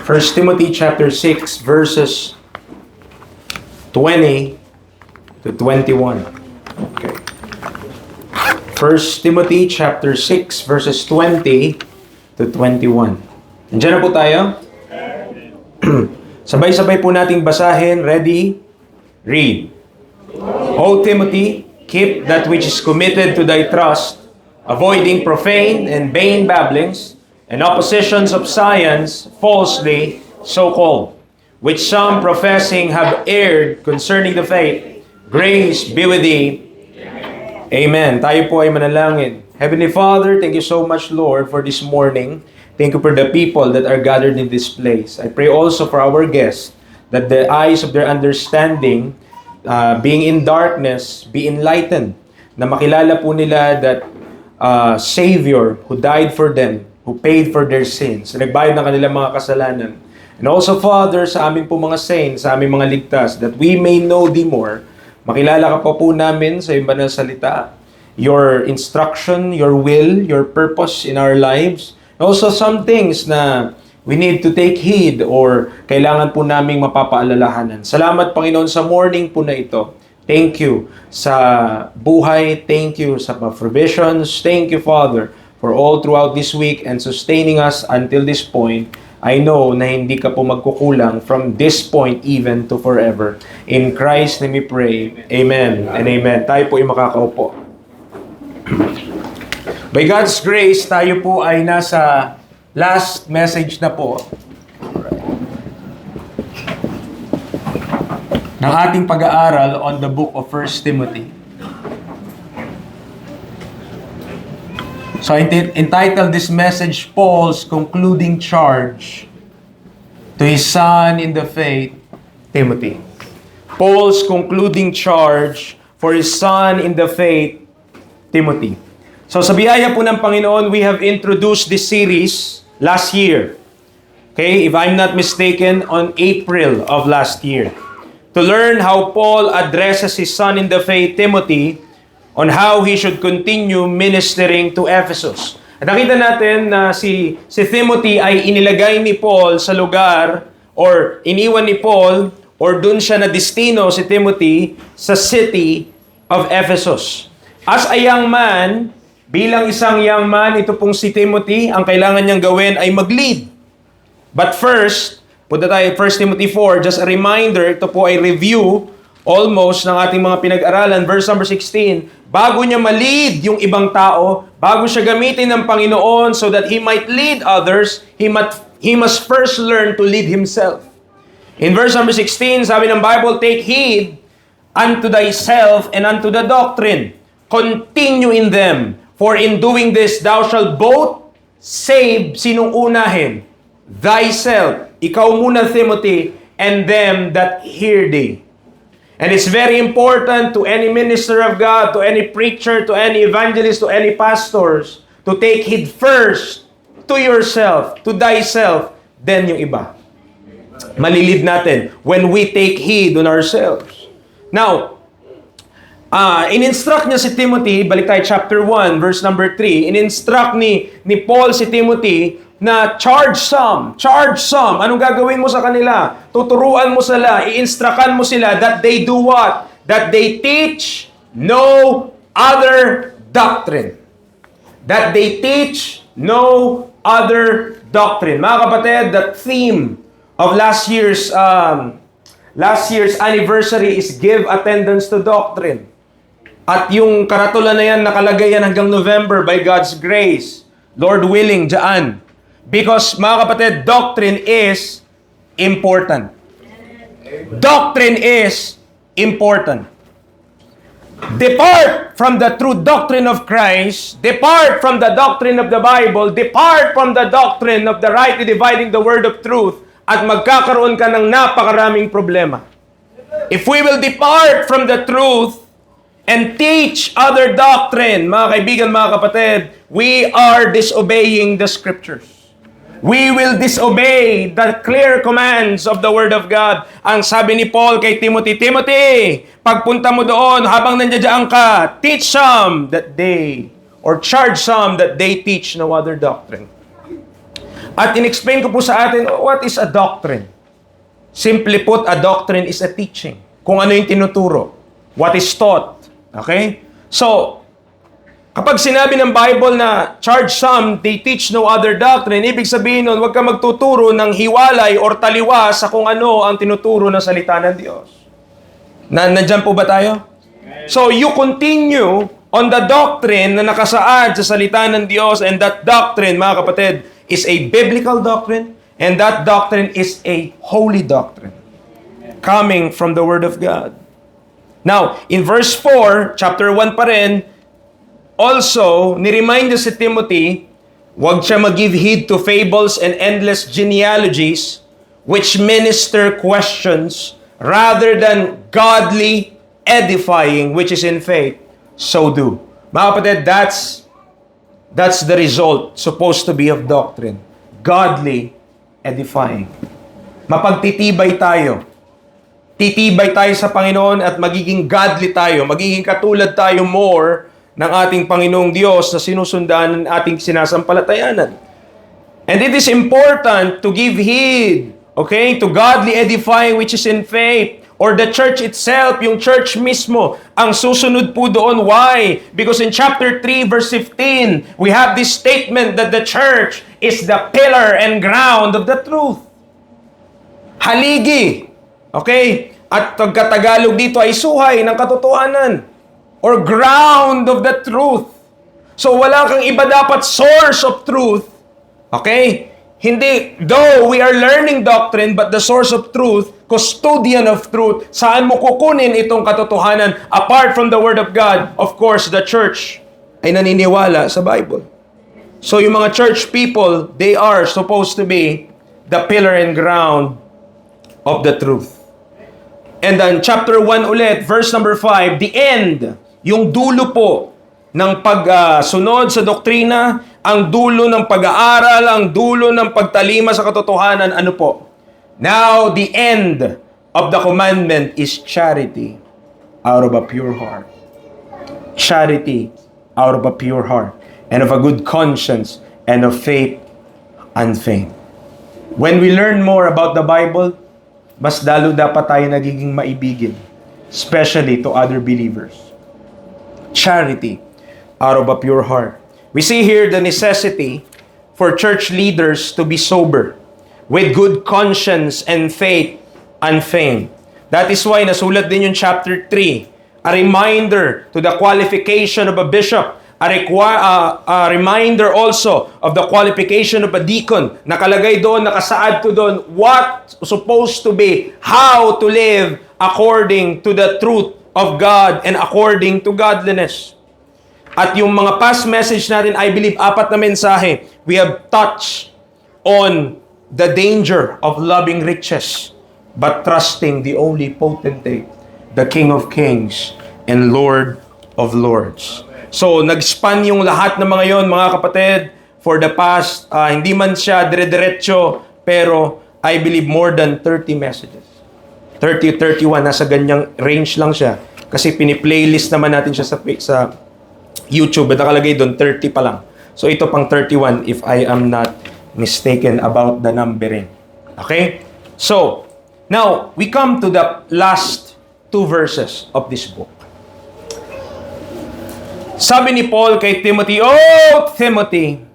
First Timothy chapter 6 verses 20 to 21. Okay. First Timothy chapter 6 verses 20 to 21. Nandiyan na po tayo? Sabay-sabay po nating basahin. Ready? Read. O Timothy, keep that which is committed to thy trust, avoiding profane and vain babblings, and oppositions of science, falsely so called, which some professing have erred concerning the faith. Grace be with thee. Amen. Tayo po ay manalangin. Heavenly Father, thank you so much, Lord, for this morning. Thank you for the people that are gathered in this place. I pray also for our guests, that the eyes of their understanding, being in darkness, be enlightened. Na makilala po nila that Savior who died for them, who paid for their sins, nagbayad ng kanilang mga kasalanan. And also, Father, sa amin po mga saints, sa aming mga ligtas, that we may know Thee more. Makilala ka po namin sa iyong banal salita, your instruction, your will, your purpose in our lives. And also some things na we need to take heed or kailangan po naming mapapaalalahanan. Salamat, Panginoon, sa morning po na ito. Thank you sa buhay. Thank you sa provisions. Thank you, Father, for all throughout this week and sustaining us until this point. I know na hindi ka po magkukulang from this point even to forever. In Christ name we pray. Amen and amen. Tayo po ay makakaupo. By God's grace, tayo po ay nasa last message na po ng ating pag-aaral on the book of First Timothy. So I entitled this message, Paul's concluding charge to his son in the faith, Timothy. Paul's concluding charge for his son in the faith, Timothy. So sa biyaya po ng Panginoon, we have introduced this series last year. Okay, if I'm not mistaken, on April of last year. To learn how Paul addresses his son in the faith, Timothy, on how he should continue ministering to Ephesus. At nakita natin na si Timothy ay inilagay ni Paul sa lugar or iniwan ni Paul or dun siya na destino si Timothy sa city of Ephesus. As a young man, bilang isang young man, ito pong si Timothy, ang kailangan niyang gawin ay mag-lead. But first, punta tayo 1 Timothy 4, just a reminder, ito po ay review almost ng ating mga pinag-aralan, verse number 16, bago niya ma-lead yung ibang tao, bago siya gamitin ng Panginoon so that He might lead others, He must first learn to lead himself. In verse number 16, sabi ng Bible, take heed unto thyself and unto the doctrine. Continue in them, for in doing this, thou shalt both save, sinong unahin? Thyself, ikaw muna, Timothy, and them that hear thee. And it's very important to any minister of God, to any preacher, to any evangelist, to any pastors, to take heed first to yourself, to thyself, then yung iba. Malilid natin when we take heed on ourselves. Now, in-instruct niya si Timothy, balik tayo chapter 1, verse number 3, in-instruct ni Paul si Timothy na charge some. Anong gagawin mo sa kanila? Tuturuan mo sila, i-instructan mo sila that they do what? That they teach no other doctrine. That they teach no other doctrine. Mga kapatid, the theme of last year's anniversary is give attendance to doctrine. At yung karatula na yan, nakalagay yan hanggang November by God's grace. Lord willing, dyan. Because, mga kapatid, doctrine is important. Doctrine is important. Depart from the true doctrine of Christ. Depart from the doctrine of the Bible. Depart from the doctrine of the rightly dividing the word of truth. At magkakaroon ka ng napakaraming problema. If we will depart from the truth and teach other doctrine, mga kaibigan, mga kapatid, we are disobeying the Scriptures. We will disobey the clear commands of the Word of God. Ang sabi ni Paul kay Timothy, Timothy, pagpunta mo doon, habang nandiyan ka, teach some that they, or charge some that they teach no other doctrine. At in-explain ko po sa atin, what is a doctrine? Simply put, a doctrine is a teaching. Kung ano yung tinuturo. What is taught. Okay? So, kapag sinabi ng Bible na charge some, they teach no other doctrine, ibig sabihin nun, huwag ka magtuturo ng hiwalay or taliwa sa kung ano ang tinuturo ng salita ng Diyos. Nandyan po ba tayo? So, you continue on the doctrine na nakasaad sa salita ng Diyos, and that doctrine, mga kapatid, is a biblical doctrine, and that doctrine is a holy doctrine coming from the Word of God. Now, in verse 4, chapter 1 pa rin, also, ni-remind niya si Timothy, huwag siya mag-give heed to fables and endless genealogies which minister questions rather than godly edifying, which is in faith, so do. Mga kapatid, that's the result supposed to be of doctrine. Godly edifying. Mapagtitibay tayo. Titibay tayo sa Panginoon at magiging godly tayo. Magiging katulad tayo more ng ating Panginoong Diyos na sinusundan ng ating sinasampalatayanan. And it is important to give heed, okay, to godly edifying which is in faith, or the church itself, yung church mismo, ang susunod po doon. Why? Because in chapter 3, verse 15, we have this statement that the church is the pillar and ground of the truth. Haligi. Okay? At pagkatagalog dito ay suhay ng katotohanan, or ground of the truth. So wala kang iba dapat source of truth. Okay? Hindi, though we are learning doctrine, but the source of truth, custodian of truth, saan mo kukunin itong katotohanan apart from the Word of God? Of course, the church ay naniniwala sa Bible. So yung mga church people, they are supposed to be the pillar and ground of the truth. And then chapter 1 ulit, verse number 5, the end, yung dulo po ng pagsunod sa doktrina, ang dulo ng pag-aaral, ang dulo ng pagtalima sa katotohanan, ano po? Now, the end of the commandment is charity out of a pure heart. Charity out of a pure heart, and of a good conscience, and of faith unfeigned. When we learn more about the Bible, mas lalo dapat tayo nagiging maibigin, especially to other believers. Charity out of a pure heart. We see here the necessity for church leaders to be sober, with good conscience and faith unfeigned. That is why nasulat din yung chapter 3, a reminder to the qualification of a bishop, a reminder also of the qualification of a deacon. Nakalagay doon, nakasaad to doon, what supposed to be, how to live according to the truth of God and according to godliness. At yung mga past message natin, I believe, 4 na mensahe, we have touched on the danger of loving riches, but trusting the only potentate, the King of Kings and Lord of Lords. So, nag-span yung lahat ng mga yon, mga kapatid, for the past, hindi man siya dire-diretso, pero I believe more than 30 messages. 30, 31, nasa ganyang range lang siya. Kasi pini-playlist naman natin siya sa YouTube, at nakalagay doon, 30 pa lang. So, ito pang 31 if I am not mistaken about the numbering. Okay? So, now, we come to the last 2 verses of this book. Sabi ni Paul kay Timothy, "Oh, Timothy,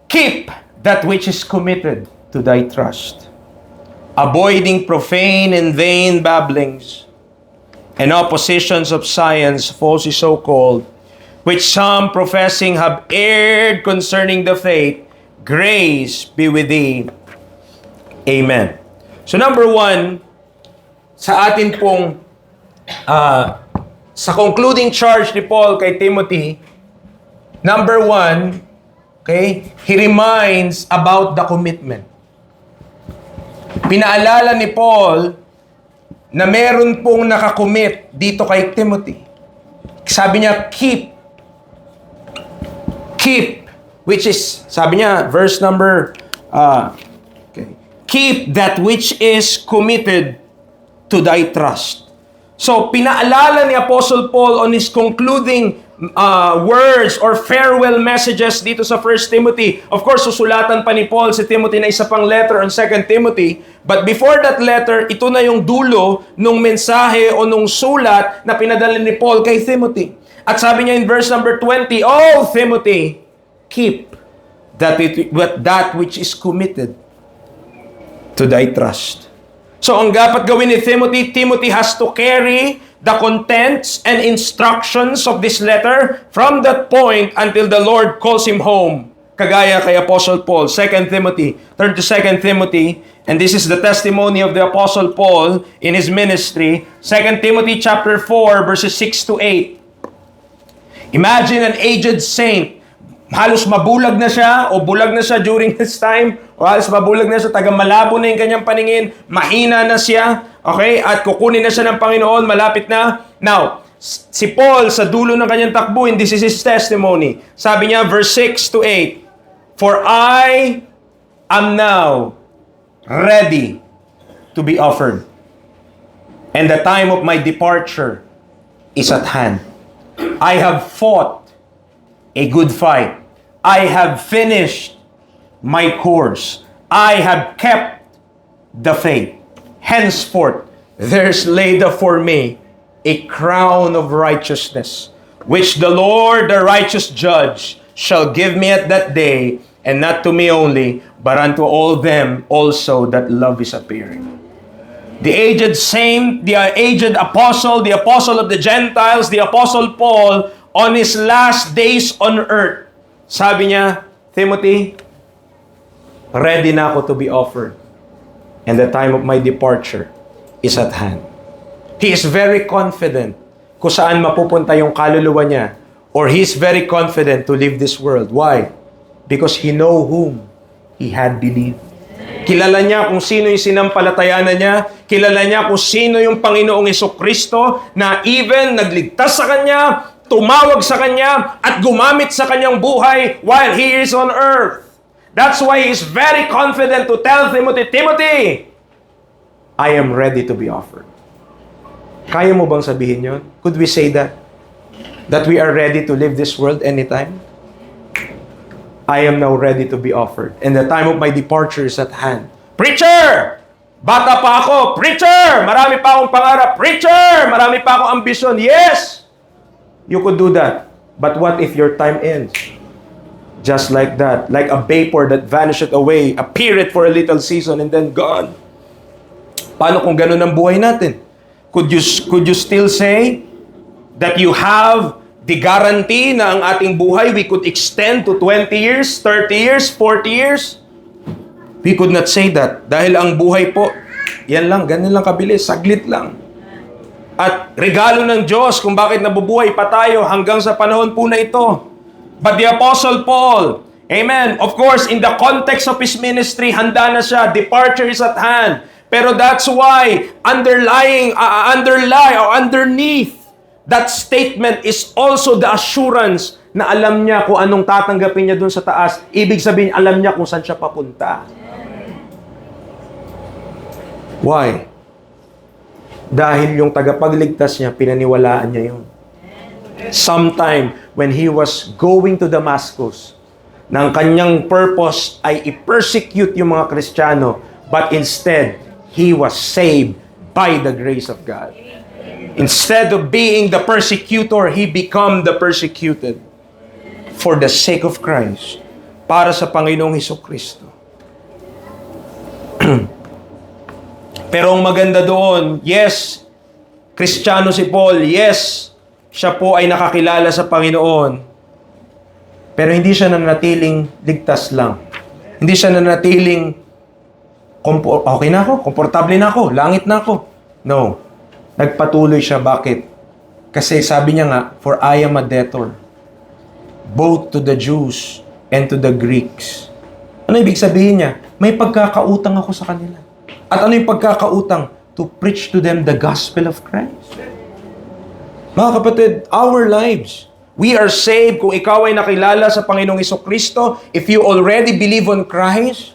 keep that which is committed to thy trust, avoiding profane and vain babblings, and oppositions of science, falsely so called, which some professing have erred concerning the faith. Grace be with thee. Amen." So number 1, sa atin pong sa concluding charge ni Paul kay Timothy, number 1, okay, he reminds about the commitment. Pinaalala ni Paul na meron pong nakakommit dito kay Timothy. Sabi niya, keep, which is, sabi niya, verse number, keep that which is committed to thy trust. So, pinaalala ni Apostle Paul on his concluding words or farewell messages dito sa 1 Timothy. Of course, susulatan pa ni Paul si Timothy na isa pang letter on 2 Timothy. But before that letter, ito na yung dulo nung mensahe o nung sulat na pinadala ni Paul kay Timothy. At sabi niya in verse number 20, "Oh, Timothy, keep that which is committed to thy trust." So ang dapat gawin ni Timothy, Timothy has to carry the contents and instructions of this letter from that point until the Lord calls him home. Kagaya kay Apostle Paul, 2 Timothy. Turn to 2 Timothy, and this is the testimony of the Apostle Paul in his ministry. 2 Timothy chapter 4, verses 6 to 8. Imagine an aged saint. Halos mabulag na siya o bulag na siya during this time. O halos mabulag na siya, tagang malabo na yung kanyang paningin, mahina na siya, okay? At kukunin na siya ng Panginoon, malapit na. Now, si Paul sa dulo ng kanyang takbo, and this is his testimony. Sabi niya, verse 6 to 8, "For I am now ready to be offered, and the time of my departure is at hand. I have fought a good fight. I have finished my course. I have kept the faith. Henceforth, there's laid up for me a crown of righteousness, which the Lord, the righteous judge, shall give me at that day, and not to me only, but unto all them also that love is appearing." The aged saint, the aged apostle, the apostle of the Gentiles, the apostle Paul, on his last days on earth, sabi niya, "Timothy, ready na ako to be offered, and the time of my departure is at hand." He is very confident kung saan mapupunta yung kaluluwa niya, or he is very confident to leave this world. Why? Because he know whom he had believed. Kilala niya kung sino yung sinampalatayanan niya. Kilala niya kung sino yung Panginoong Jesucristo na even nagligtas sa kanya, tumawag sa kanya, at gumamit sa kanyang buhay while he is on earth. That's why he is very confident to tell Timothy, "Timothy, I am ready to be offered." Kaya mo bang sabihin yun? Could we say that? That we are ready to leave this world anytime? I am now ready to be offered, and the time of my departure is at hand. Preacher! Bata pa ako. Preacher! Marami pa akong pangarap. Preacher! Marami pa akong ambisyon. Yes! You could do that. But what if your time ends? Just like that. Like a vapor that vanisheth away, appeareth for a little season, and then gone. Paano kung ganun ang buhay natin? Could you still say that you have the guarantee na ang ating buhay we could extend to 20 years, 30 years, 40 years? We could not say that. Dahil ang buhay po, yan lang, ganun lang kabilis, saglit lang. At regalo ng Diyos kung bakit nabubuhay pa tayo hanggang sa panahon po na ito. But the Apostle Paul, amen, of course, in the context of his ministry, handa na siya, departure is at hand. Pero that's why, underneath that statement is also the assurance na alam niya kung anong tatanggapin niya dun sa taas. Ibig sabihin, alam niya kung saan siya papunta. Why? Dahil yung tagapagligtas niya, pinaniwalaan niya yun. Sometime when he was going to Damascus, na ang kanyang purpose ay i-persecute yung mga Kristiyano, but instead, he was saved by the grace of God. Instead of being the persecutor, he became the persecuted for the sake of Christ, para sa Panginoong Hesukristo. Pero ang maganda doon, yes, Kristiyano si Paul, yes, siya po ay nakakilala sa Panginoon, pero hindi siya nanatiling ligtas lang. Hindi siya nanatiling, okay na ako, komportable na ako, langit na ako. No. Nagpatuloy siya. Bakit? Kasi sabi niya nga, "For I am a debtor, both to the Jews and to the Greeks." Ano ibig sabihin niya? May pagkakautang ako sa kanila. At ano yung pagkakautang? To preach to them the gospel of Christ. Mga kapatid, our lives, we are saved kung ikaw ay nakilala sa Panginoong Jesucristo. If you already believe on Christ,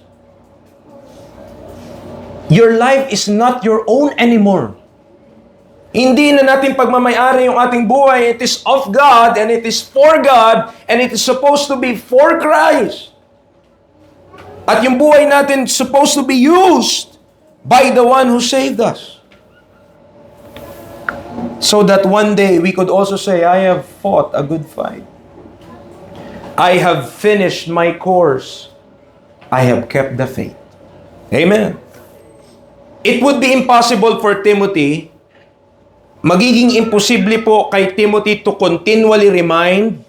your life is not your own anymore. Hindi na natin pagmamayari yung ating buhay. It is of God and it is for God and it is supposed to be for Christ. At yung buhay natin is supposed to be used by the one who saved us. So that one day we could also say, I have fought a good fight. I have finished my course. I have kept the faith. Amen. It would be impossible for Timothy, magiging imposible po kay Timothy to continually remind,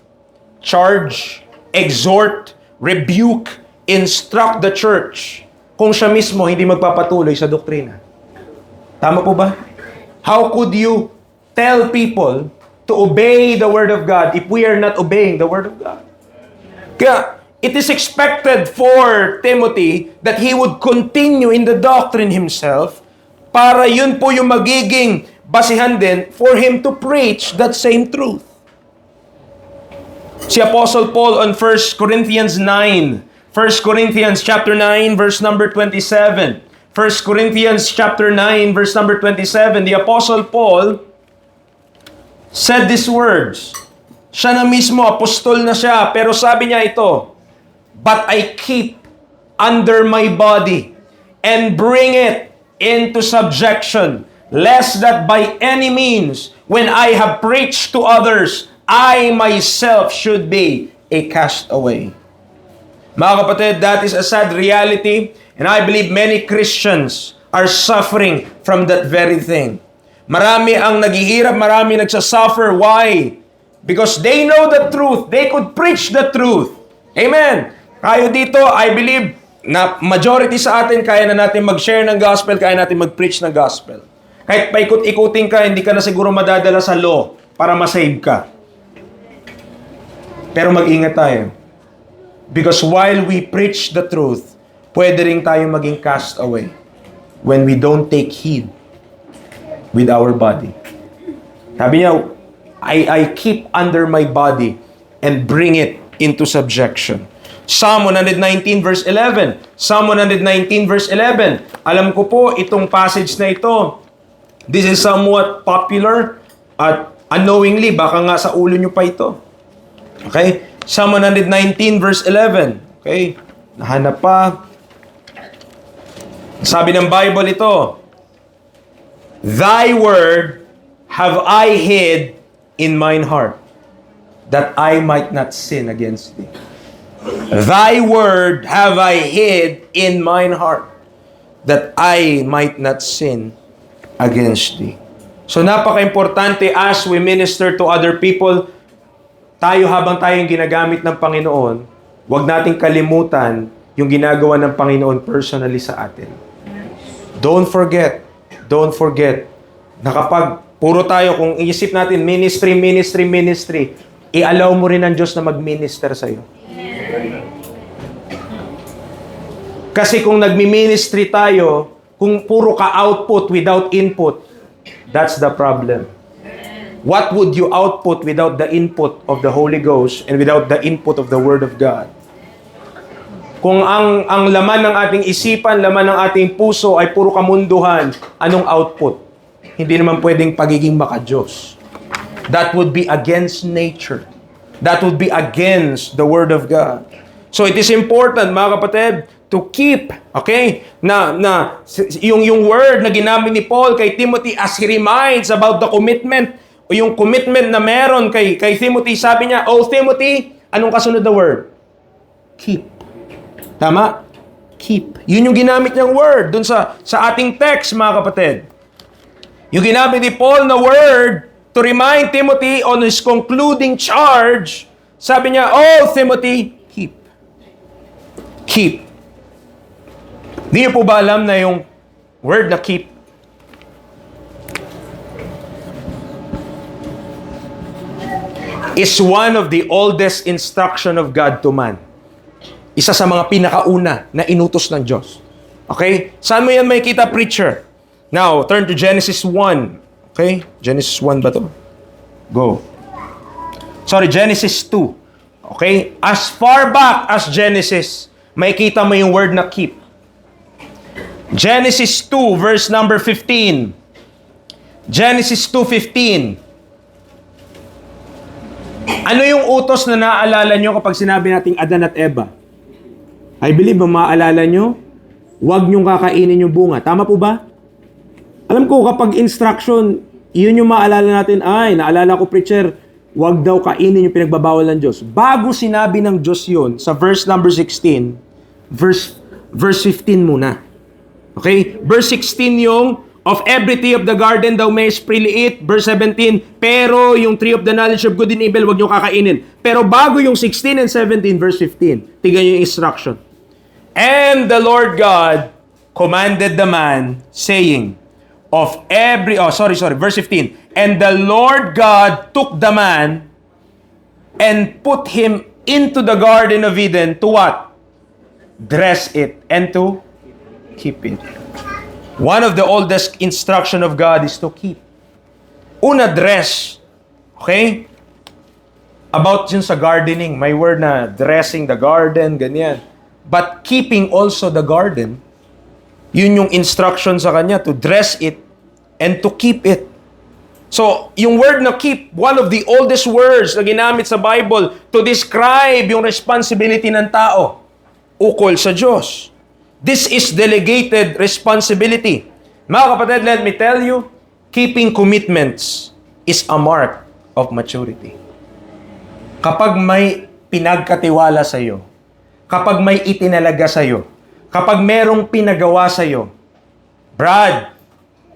charge, exhort, rebuke, instruct the church kung siya mismo hindi magpapatuloy sa doktrina. Tama po ba? How could you tell people to obey the Word of God if we are not obeying the Word of God? Kaya, it is expected for Timothy that he would continue in the doctrine himself para yun po yung magiging basihan din for him to preach that same truth. Si Apostle Paul on 1 Corinthians 9, 1 Corinthians chapter 9 verse number 27. 1 Corinthians chapter 9 verse number 27, the Apostle Paul said these words. Siya na mismo, apostol na siya, pero sabi niya ito, but I keep under my body and bring it into subjection, lest that by any means, when I have preached to others, I myself should be a castaway. Mga kapatid, that is a sad reality, and I believe many Christians are suffering from that very thing. Marami ang naghihirap, marami nagsasuffer. Why? Because they know the truth. They could preach the truth. Amen. Kayo dito, I believe, na majority sa atin, kaya na natin mag-share ng gospel, kaya natin mag-preach ng gospel. Kahit paikot-ikutin ka, hindi ka na siguro madadala sa law para masave ka. Pero mag-ingat tayo. Because while we preach the truth, pwede rin tayo maging cast away when we don't take heed with our body. Sabi niya, I keep under my body and bring it into subjection. Psalm 119 verse 11. Psalm 119 verse 11. Alam ko po itong passage na ito. This is somewhat popular at unknowingly, baka nga sa ulo nyo pa ito. Okay? Psalm 119 verse 11. Okay? Nahanap pa. Sabi ng Bible ito, Thy word have I hid in mine heart, that I might not sin against thee. Thy word have I hid in mine heart, that I might not sin against thee. So napaka-importante as we minister to other people, tayo habang tayong ginagamit ng Panginoon, huwag nating kalimutan yung ginagawa ng Panginoon personally sa atin. Don't forget na kapag puro tayo, kung iisip natin, ministry, i-allow mo rin ang Diyos na mag-minister sa'yo. Kasi kung nagmi-ministry tayo, kung puro ka output without input, that's the problem. What would you output without the input of the Holy Ghost and without the input of the Word of God? Kung ang laman ng ating isipan, laman ng ating puso ay puro kamunduhan, anong output? Hindi naman pwedeng pagiging maka-Diyos. That would be against nature. That would be against the Word of God. So it is important, mga kapatid, to keep, okay, yung word na ginamit ni Paul kay Timothy as he reminds about the commitment, o yung commitment na meron kay Timothy, sabi niya, Oh Timothy, anong kasunod na word? Keep. Tama? Keep. Yun yung ginamit niyang word dun sa ating text, mga kapatid. Yung ginamit ni Paul na word to remind Timothy on his concluding charge, sabi niya, Oh Timothy, keep. Keep. Hindi niyo po ba alam na yung word na keep is one of the oldest instruction of God to man? Isa sa mga pinakauna na inutos ng Diyos. Okay? Saan mo yan makikita, preacher? Now, turn to Genesis 1. Okay? Genesis 1 ba to? Go. Sorry, Genesis 2. Okay? As far back as Genesis, makikita mo yung word na keep. Genesis 2, verse number 15. Genesis 2:15. Ano yung utos na naaalala nyo kapag sinabi nating Adan at Eva? I believe, maaalala nyo, huwag nyong kakainin yung bunga. Tama po ba? Alam ko, kapag instruction, yun yung maalala natin, ay, naalala ko, preacher, huwag daw kainin yung pinagbabawal ng Diyos. Bago sinabi ng Diyos yun, sa verse number 16, verse 15 muna. Okay? Verse 16 yung, of every tree of the garden thou mayest freely eat. Verse 17, pero yung tree of the knowledge of good and evil, huwag nyo kakainin. Pero bago yung 16 and 17, verse 15, tignan nyo yung instruction. And the Lord God commanded the man, saying, verse 15. And the Lord God took the man and put him into the garden of Eden to what? Dress it and to keep it. One of the oldest instruction of God is to keep. Una, dress. Okay? About yun sa gardening. May word na dressing the garden, ganyan. But keeping also the garden, yun yung instruction sa kanya, to dress it and to keep it. So, yung word na keep, one of the oldest words na ginamit sa Bible to describe yung responsibility ng tao ukol sa Diyos. This is delegated responsibility. Mga kapatid, let me tell you, keeping commitments is a mark of maturity. Kapag may pinagkatiwala sa iyo, kapag may itinalaga sa iyo, kapag merong pinagawa sa iyo, Brad,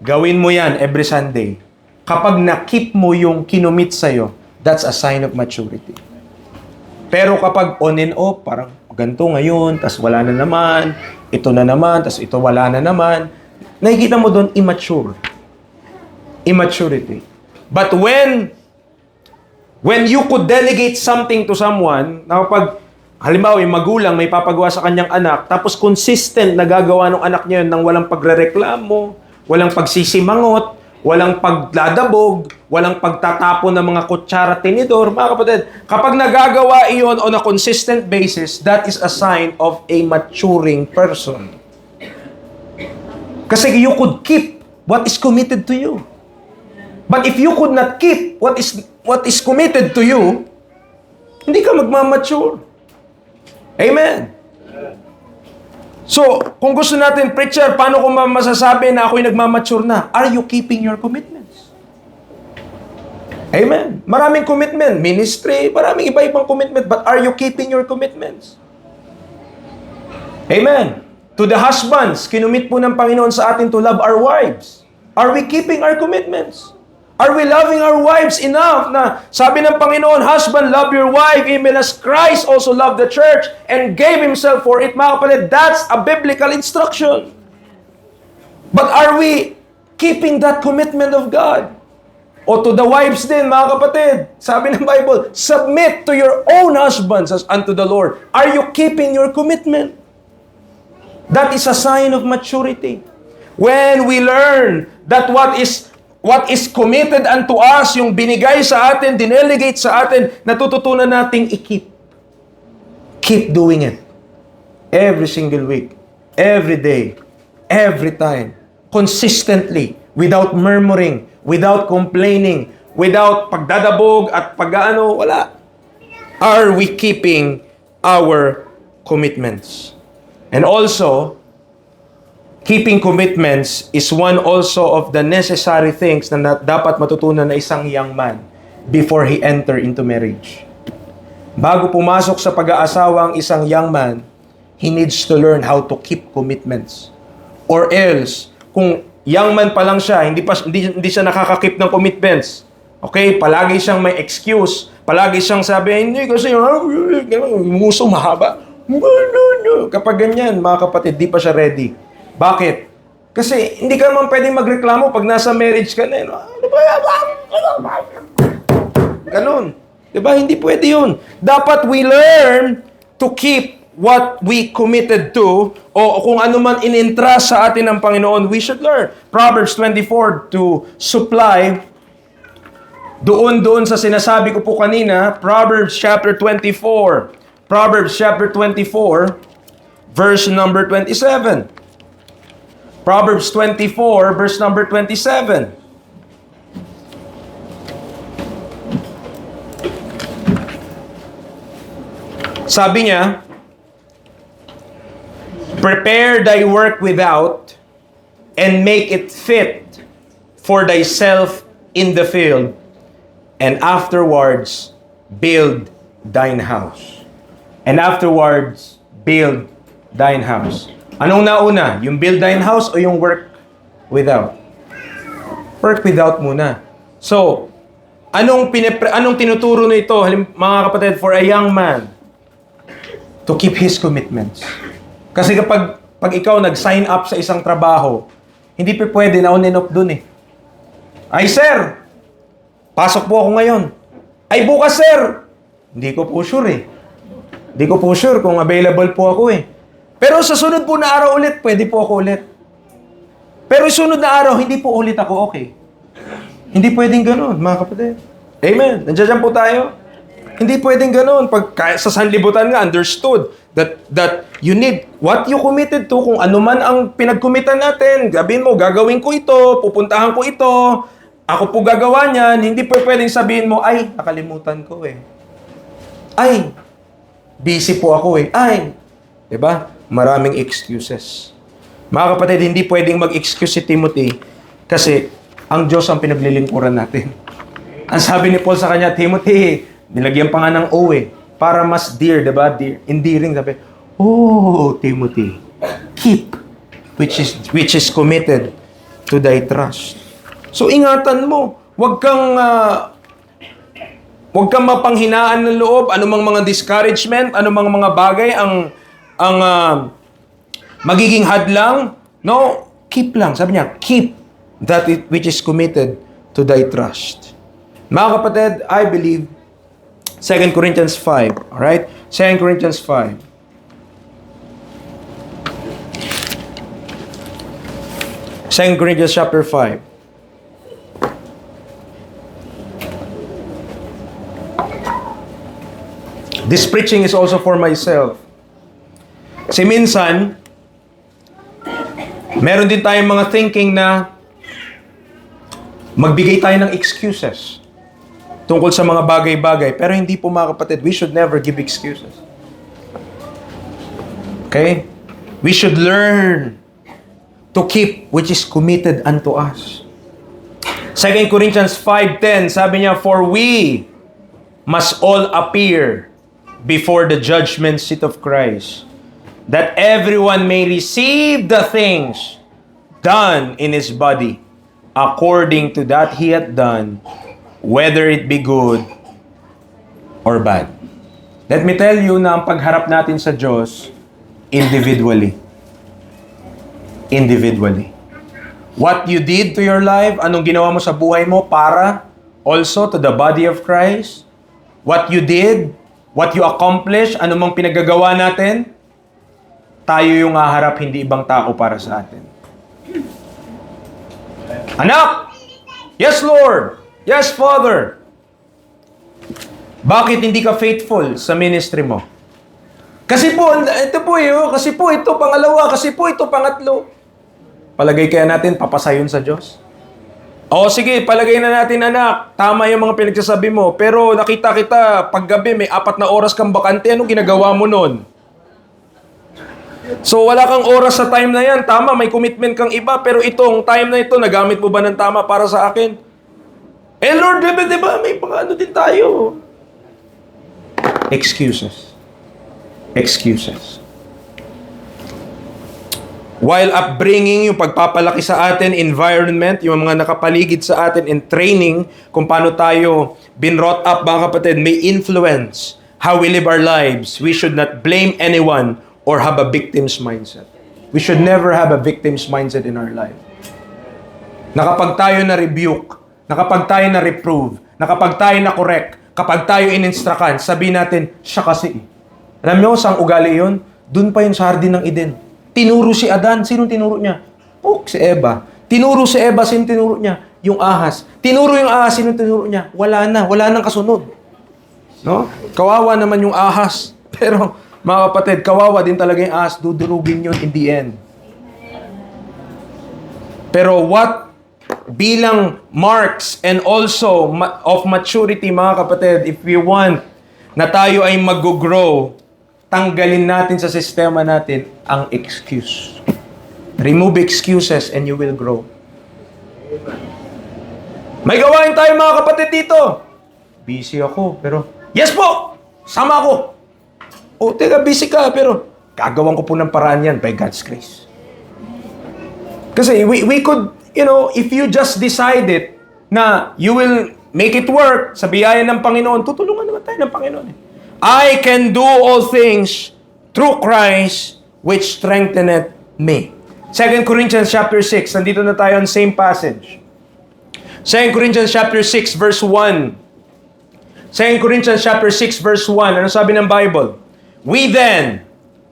gawin mo yan every Sunday. Kapag na-keep mo yung kinumit sa iyo, that's a sign of maturity. Pero kapag on and off, parang ganito ngayon, tas wala na naman, ito na naman, tas ito wala na naman, nakikita mo doon immature. Immaturity. But when you could delegate something to someone, na kapag, halimbawa, yung magulang may papagawa sa kanyang anak, tapos consistent na gagawa ng anak niya yun nang walang pagrereklamo, walang pagsisimangot, walang pagdadabog, walang pagtatapon ng mga kutsara tinidor. Mga kapatid, kapag nagagawa iyon on a consistent basis, that is a sign of a maturing person. Kasi you could keep what is committed to you. But if you could not keep what is committed to you, hindi ka magmamature. Amen. So, kung gusto natin, preacher, paano ko masasabi na ako'y nagmamature na? Are you keeping your commitments? Amen. Maraming commitment. Ministry, maraming iba-ibang commitment. But are you keeping your commitments? Amen. To the husbands, kinumit po ng Panginoon sa atin to love our wives. Are we keeping our commitments? Are we loving our wives enough na sabi ng Panginoon, husband, love your wife even as Christ also loved the church and gave Himself for it. Mga kapatid, that's a biblical instruction. But are we keeping that commitment of God? O to the wives din, mga kapatid, sabi ng Bible, submit to your own husbands as unto the Lord. Are you keeping your commitment? That is a sign of maturity. When we learn that what is committed unto us, yung binigay sa atin, dinelegate sa atin, natututunan nating i-keep. Keep doing it. Every single week. Every day. Every time. Consistently. Without murmuring. Without complaining. Without pagdadabog at pag-ano, wala. Are we keeping our commitments? And also, keeping commitments is one also of the necessary things na dapat matutunan na isang young man before he enter into marriage. Bago pumasok sa pag-aasawa ang isang young man, he needs to learn how to keep commitments. Or else, kung young man pa lang siya, hindi siya nakaka-keep ng commitments. Okay? Palagi siyang may excuse. Palagi siyang sabi, hindi kasi yung uso mahaba. Kapag ganyan, mga kapatid, di pa siya ready. Bakit? Kasi hindi ka naman pwedeng magreklamo pag nasa marriage ka na. Ganon. Diba? Hindi pwede yun. Dapat we learn to keep what we committed to o kung ano man in-entrust sa atin ng Panginoon, we should learn. Proverbs 24 to supply doon sa sinasabi ko po kanina, Proverbs chapter 24. Proverbs chapter 24, verse number 27. Proverbs 24, verse number 27. Sabi niya, prepare thy work without, and make it fit for thyself in the field, and afterwards build thine house. And afterwards build thine house. Anong nauna? Yung build thine house o yung work without? Work without muna. So, anong tinuturo nito, mga kapatid, for a young man? To keep his commitments. Kasi kapag ikaw nag-sign up sa isang trabaho, hindi pa pwede na on and off dun eh. Ay, sir! Pasok po ako ngayon. Ay, bukas, sir! Hindi ko po sure eh. Hindi ko po sure kung available po ako eh. Pero sa sunod po na araw ulit, pwede po ako ulit. Pero sunod na araw, hindi po ulit ako okay. Hindi pwedeng ganun, mga kapatid. Amen. Nandiyan po tayo. Hindi pwedeng ganun. Pag sa sanlibutan nga, understood that you need what you committed to. Kung ano man ang pinagkumitan natin, sabihin mo, gagawin ko ito, pupuntahan ko ito, ako po gagawa niyan, hindi po pwedeng sabihin mo, ay, nakalimutan ko eh. Ay, busy po ako eh. Ay, diba? Maraming excuses. Mga kapatid, hindi pwedeng mag-excuse si Timothy kasi ang Diyos ang pinaglilingkuran natin. Ang sabi ni Paul sa kanya, Timothy, nilagyan pa nga ng O eh, para mas dear, diba? Dear, endearing, sabi, oh, Timothy, keep, which is committed to thy trust. So, ingatan mo, huwag kang mapanghinaan ng loob, anumang mga discouragement, anumang mga bagay ang magiging hadlang. No, keep lang. Sabi niya, keep that which is committed to thy trust. Mga kapatid, I believe 2 Corinthians 5, alright? 2 Corinthians 5. Second Corinthians chapter 5. This preaching is also for myself. Kasi minsan, meron din tayong mga thinking na magbigay tayo ng excuses tungkol sa mga bagay-bagay. Pero hindi po, mga kapatid, we should never give excuses. Okay? We should learn to keep which is committed unto us. 2 Corinthians 5:10, sabi niya, for we must all appear before the judgment seat of Christ, that everyone may receive the things done in his body according to that he hath done, whether it be good or bad. Let me tell you na ang pagharap natin sa Diyos, individually. Individually. What you did to your life, anong ginawa mo sa buhay mo para also to the body of Christ, what you did, what you accomplished, anumang pinagagawa natin, tayo yung haharap, hindi ibang tao para sa atin. Anak! Yes, Lord! Yes, Father! Bakit hindi ka faithful sa ministry mo? Kasi po, ito po kasi po ito pangalawa, kasi po ito pangatlo. Palagay kaya natin papasayon sa Diyos? O sige, palagay na natin, anak, tama yung mga pinagsasabi mo, pero nakita kita, paggabi may 4 na oras kang bakante, anong ginagawa mo nun? So wala kang oras sa time na yan, tama, may commitment kang iba, pero itong time na ito, nagamit mo ba ng tama para sa akin? Eh Lord, diba, may ano din tayo. Excuses. Excuses. While upbringing, yung pagpapalaki sa atin, environment, yung mga nakapaligid sa atin, and training, kung paano tayo been brought up, mga kapatid, may influence how we live our lives. We should not blame anyone or have a victim's mindset. We should never have a victim's mindset in our life. Nakapag tayo na rebuke, nakapag tayo na reprove, nakapag tayo na correct, kapag tayo in-instruct, sabihin natin, siya kasi. Alam nyo, saan ugali yun? Doon pa yun sa hardin ng Eden. Tinuro si Adan. Sinong tinuro niya? Si Eva. Tinuro si Eva. Sinong tinuro niya? Yung ahas. Tinuro yung ahas. Sinong tinuro niya? Wala na. Wala nang kasunod. No? Kawawa naman yung ahas. Pero, mga kapatid, kawawa din talaga yung ahas. Dudurugin yun in the end. Pero what bilang marks and also of maturity, mga kapatid, if we want na tayo ay mag-grow, tanggalin natin sa sistema natin ang excuse. Remove excuses and you will grow. May gawain tayo mga kapatid dito. Busy ako, pero yes po! Sama ako! O, teka, busy ka, pero gagawan ko po ng paraan yan by God's grace. Kasi we could, if you just decided na you will make it work sa biyaya ng Panginoon, tutulungan naman tayo ng Panginoon. I can do all things through Christ which strengtheneth me. 2 Corinthians chapter 6, nandito na tayo on same passage. 2 Corinthians chapter 6 verse 1. 2 Corinthians chapter 6 verse 1. Ano sabi ng Bible? We then,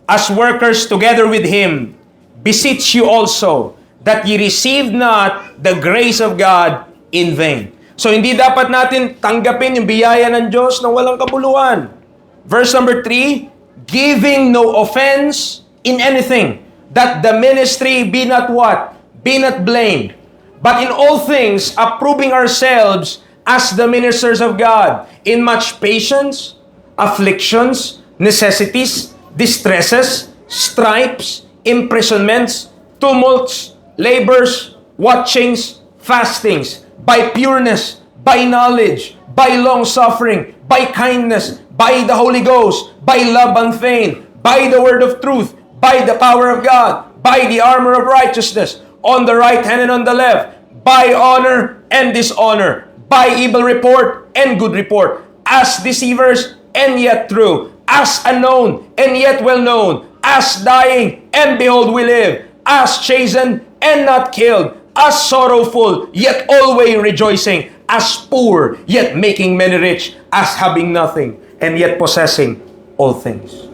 as workers together with Him, beseech you also, that ye receive not the grace of God in vain. So, hindi dapat natin tanggapin yung biyaya ng Diyos na walang kabuluhan. Verse number 3, giving no offense in anything, that the ministry be not what? Be not blamed. But in all things, approving ourselves as the ministers of God, in much patience, afflictions, necessities, distresses, stripes, imprisonments, tumults, labors, watchings, fastings, by pureness, by knowledge, by long-suffering, by kindness, by the Holy Ghost, by love unfeigned, by the word of truth, by the power of God, by the armor of righteousness, on the right hand and on the left, by honor and dishonor, by evil report and good report, as deceivers and yet true, as unknown and yet well known, as dying and behold we live, as chastened and not killed, as sorrowful yet always rejoicing, as poor yet making many rich, as having nothing and yet possessing all things.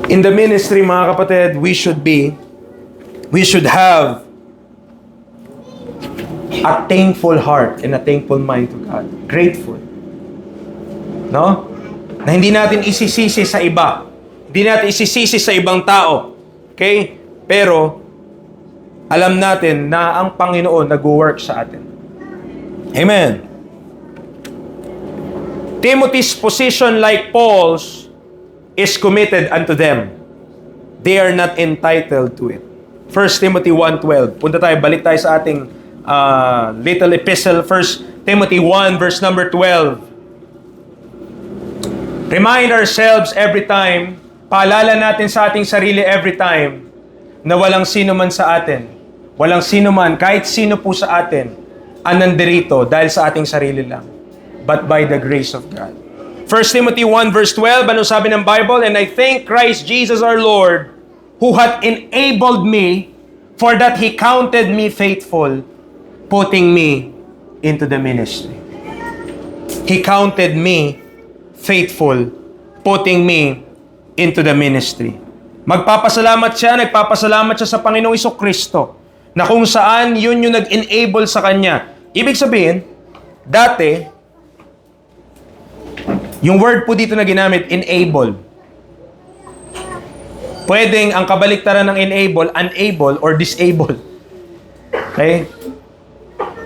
In the ministry, mga kapatid, we should have a thankful heart and a thankful mind to God. Grateful. No? Na hindi natin isisisi sa iba. Hindi natin isisisi sa ibang tao. Okay? Pero, alam natin na ang Panginoon nag-work sa atin. Amen. Timothy's position, like Paul's, is committed unto them. They are not entitled to it. 1 Timothy 1:12. Punta tayo, balik tayo sa ating little epistle, 1 Timothy 1, verse number 12. Remind ourselves every time, paalala natin sa ating sarili every time, na walang sino man sa atin, walang sino man, kahit sino po sa atin, ang nandirito dahil sa ating sarili lang, but by the grace of God. 1 Timothy 1 verse 12, ano sabi ng Bible? And I thank Christ Jesus our Lord, who hath enabled me, for that He counted me faithful, putting me into the ministry. He counted me faithful, putting me into the ministry. Nagpapasalamat siya sa Panginoong Jesucristo, na kung saan yun yung nag-enable sa kanya. Ibig sabihin, dati, yung word po dito na ginamit, enable. Pwedeng ang kabaliktaran ng enable, unable or disable. Okay?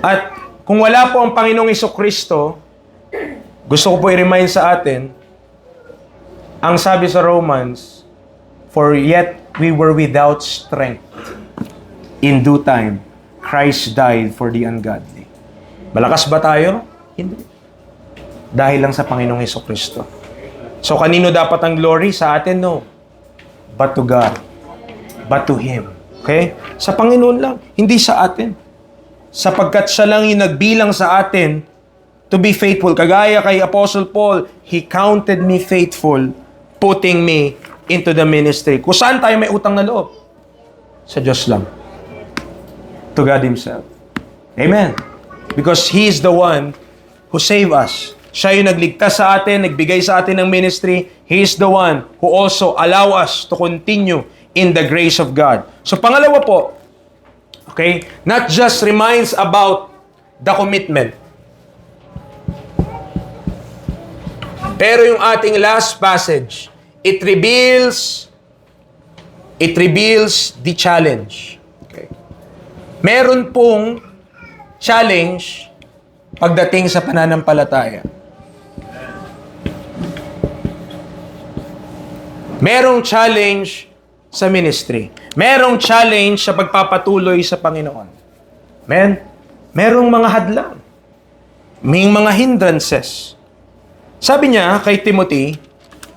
At kung wala po ang Panginoong Jesucristo, gusto ko po i-remind sa atin, ang sabi sa Romans, for yet we were without strength. In due time, Christ died for the ungodly. Malakas ba tayo? Hindi. Dahil lang sa Panginoong Jesucristo. So, kanino dapat ang glory? Sa atin, no. But to God. But to Him. Okay? Sa Panginoon lang. Hindi sa atin. Sapagkat siya lang yung nagbilang sa atin to be faithful. Kagaya kay Apostle Paul, he counted me faithful, putting me into the ministry. Kung saan tayo may utang na loob? Sa Diyos lang. To God Himself. Amen. Because He is the one who saved us. Siya yung nagligtas sa atin, nagbigay sa atin ng ministry. He is the one who also allow us to continue in the grace of God. So pangalawa po, okay, not just reminds about the commitment. Pero yung ating last passage, it reveals the challenge. Okay. Meron pong challenge pagdating sa pananampalataya. Merong challenge sa ministry. Merong challenge sa pagpapatuloy sa Panginoon. Amen? Merong mga hadlang. May mga hindrances. Sabi niya kay Timothy,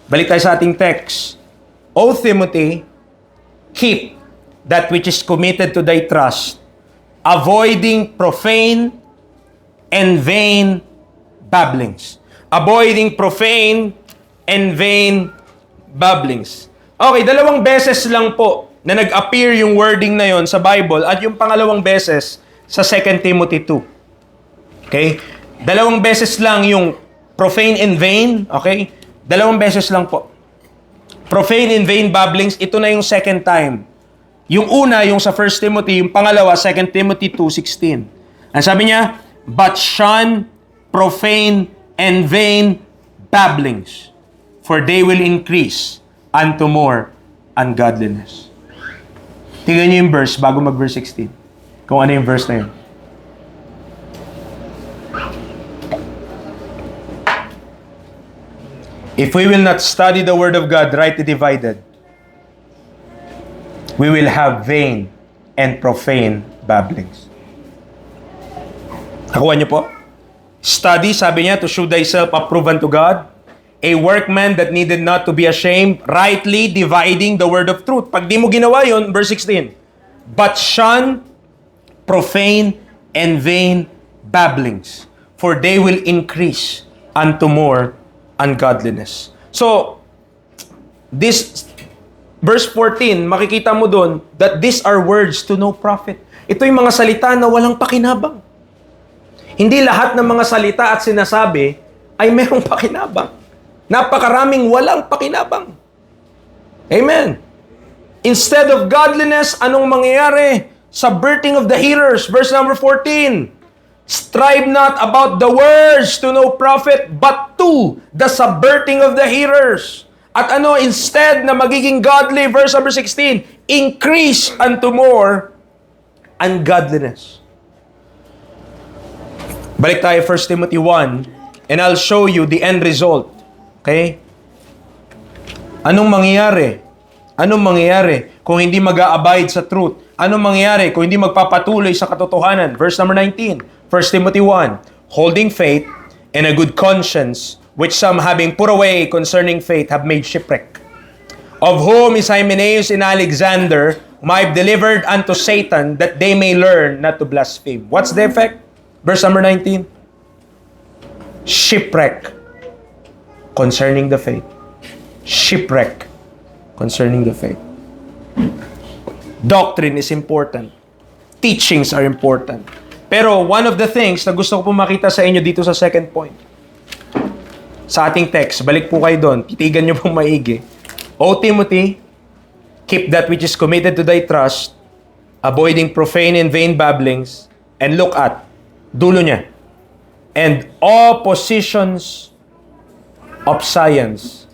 balik tayo sa ating text, O Timothy, keep that which is committed to thy trust, avoiding profane and vain babblings. Avoiding profane and vain babblings. Okay, dalawang beses lang po na nag-appear yung wording na yon sa Bible at yung pangalawang beses sa 2 Timothy 2. Okay? Dalawang beses lang yung profane and vain. Okay? Dalawang beses lang po. Profane and vain babblings, ito na yung second time. Yung una, yung sa 1 Timothy, yung pangalawa, 2 Timothy 2:16. Ang sabi niya, but shun profane and vain babblings, for they will increase unto more ungodliness. Tingnan niyo yung verse bago mag-verse 16. Kung ano yung verse na yun. If we will not study the Word of God rightly divided, we will have vain and profane babblings. Nakuha niyo po? Study, sabi niya, to show thyself approved unto God, a workman that needed not to be ashamed, rightly dividing the word of truth. Pag di mo ginawa yun, verse 16, but shun profane and vain babblings, for they will increase unto more ungodliness. So, this verse 14, makikita mo doon that these are words to no profit. Ito yung mga salita na walang pakinabang. Hindi lahat ng mga salita at sinasabi ay merong pakinabang. Napakaraming walang pakinabang. Amen. Instead of godliness, anong mangyayari? Subverting of the hearers. Verse number 14. Strive not about the words to no profit, but to the subverting of the hearers. At ano, instead na magiging godly, verse number 16, increase unto more ungodliness. Balik tayo 1 Timothy 1, and I'll show you the end result. Okay? Anong mangyayari? Anong mangyayari kung hindi mag-a-abide sa truth? Anong mangyayari kung hindi magpapatuloy sa katotohanan? Verse number 19, 1 Timothy 1, holding faith and a good conscience, which some having put away concerning faith have made shipwreck. Of whom is Hymenaeus and Alexander, whom I have delivered unto Satan, that they may learn not to blaspheme. What's the effect? Verse number 19, shipwreck concerning the faith. Shipwreck concerning the faith. Doctrine is important. Teachings are important. Pero one of the things na gusto ko po makita sa inyo dito sa second point, sa ating text, balik po kayo doon, titigan nyo pong maigi. O Timothy, keep that which is committed to thy trust, avoiding profane and vain babblings, and look at, dulo niya, and oppositions of science,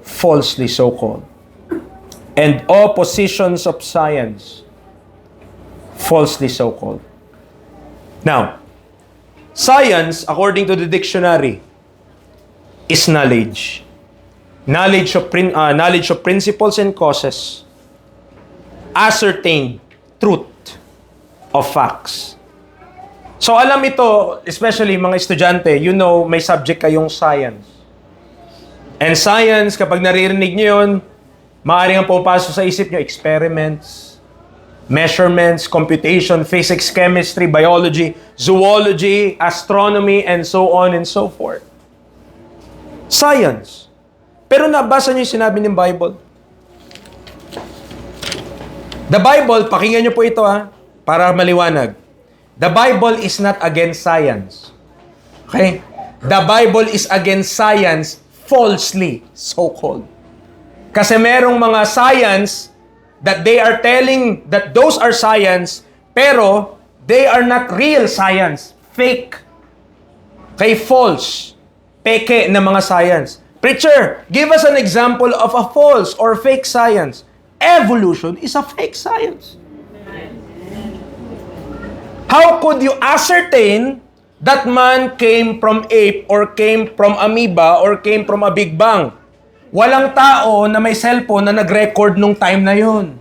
falsely so called. And oppositions of science, falsely so called. Now, science, according to the dictionary, is knowledge. Knowledge of principles and causes, ascertained truth of facts. So alam ito, especially mga estudyante, you know, may subject kayong science. And science, kapag naririnig nyo yun, maaaring ang pumapasok sa isip nyo, experiments, measurements, computation, physics, chemistry, biology, zoology, astronomy, and so on and so forth. Science. Pero nabasa niyo yung sinabi ng Bible. The Bible, pakinggan niyo po ito para maliwanag. The Bible is not against science. Okay? The Bible is against science falsely so-called. Kasi merong mga science that they are telling that those are science, pero they are not real science. Fake. Okay, false. Peke na mga science. Preacher, give us an example of a false or fake science. Evolution is a fake science. How could you ascertain that man came from ape or came from amoeba or came from a big bang? Walang tao na may cellphone na nag-record nung time na yun.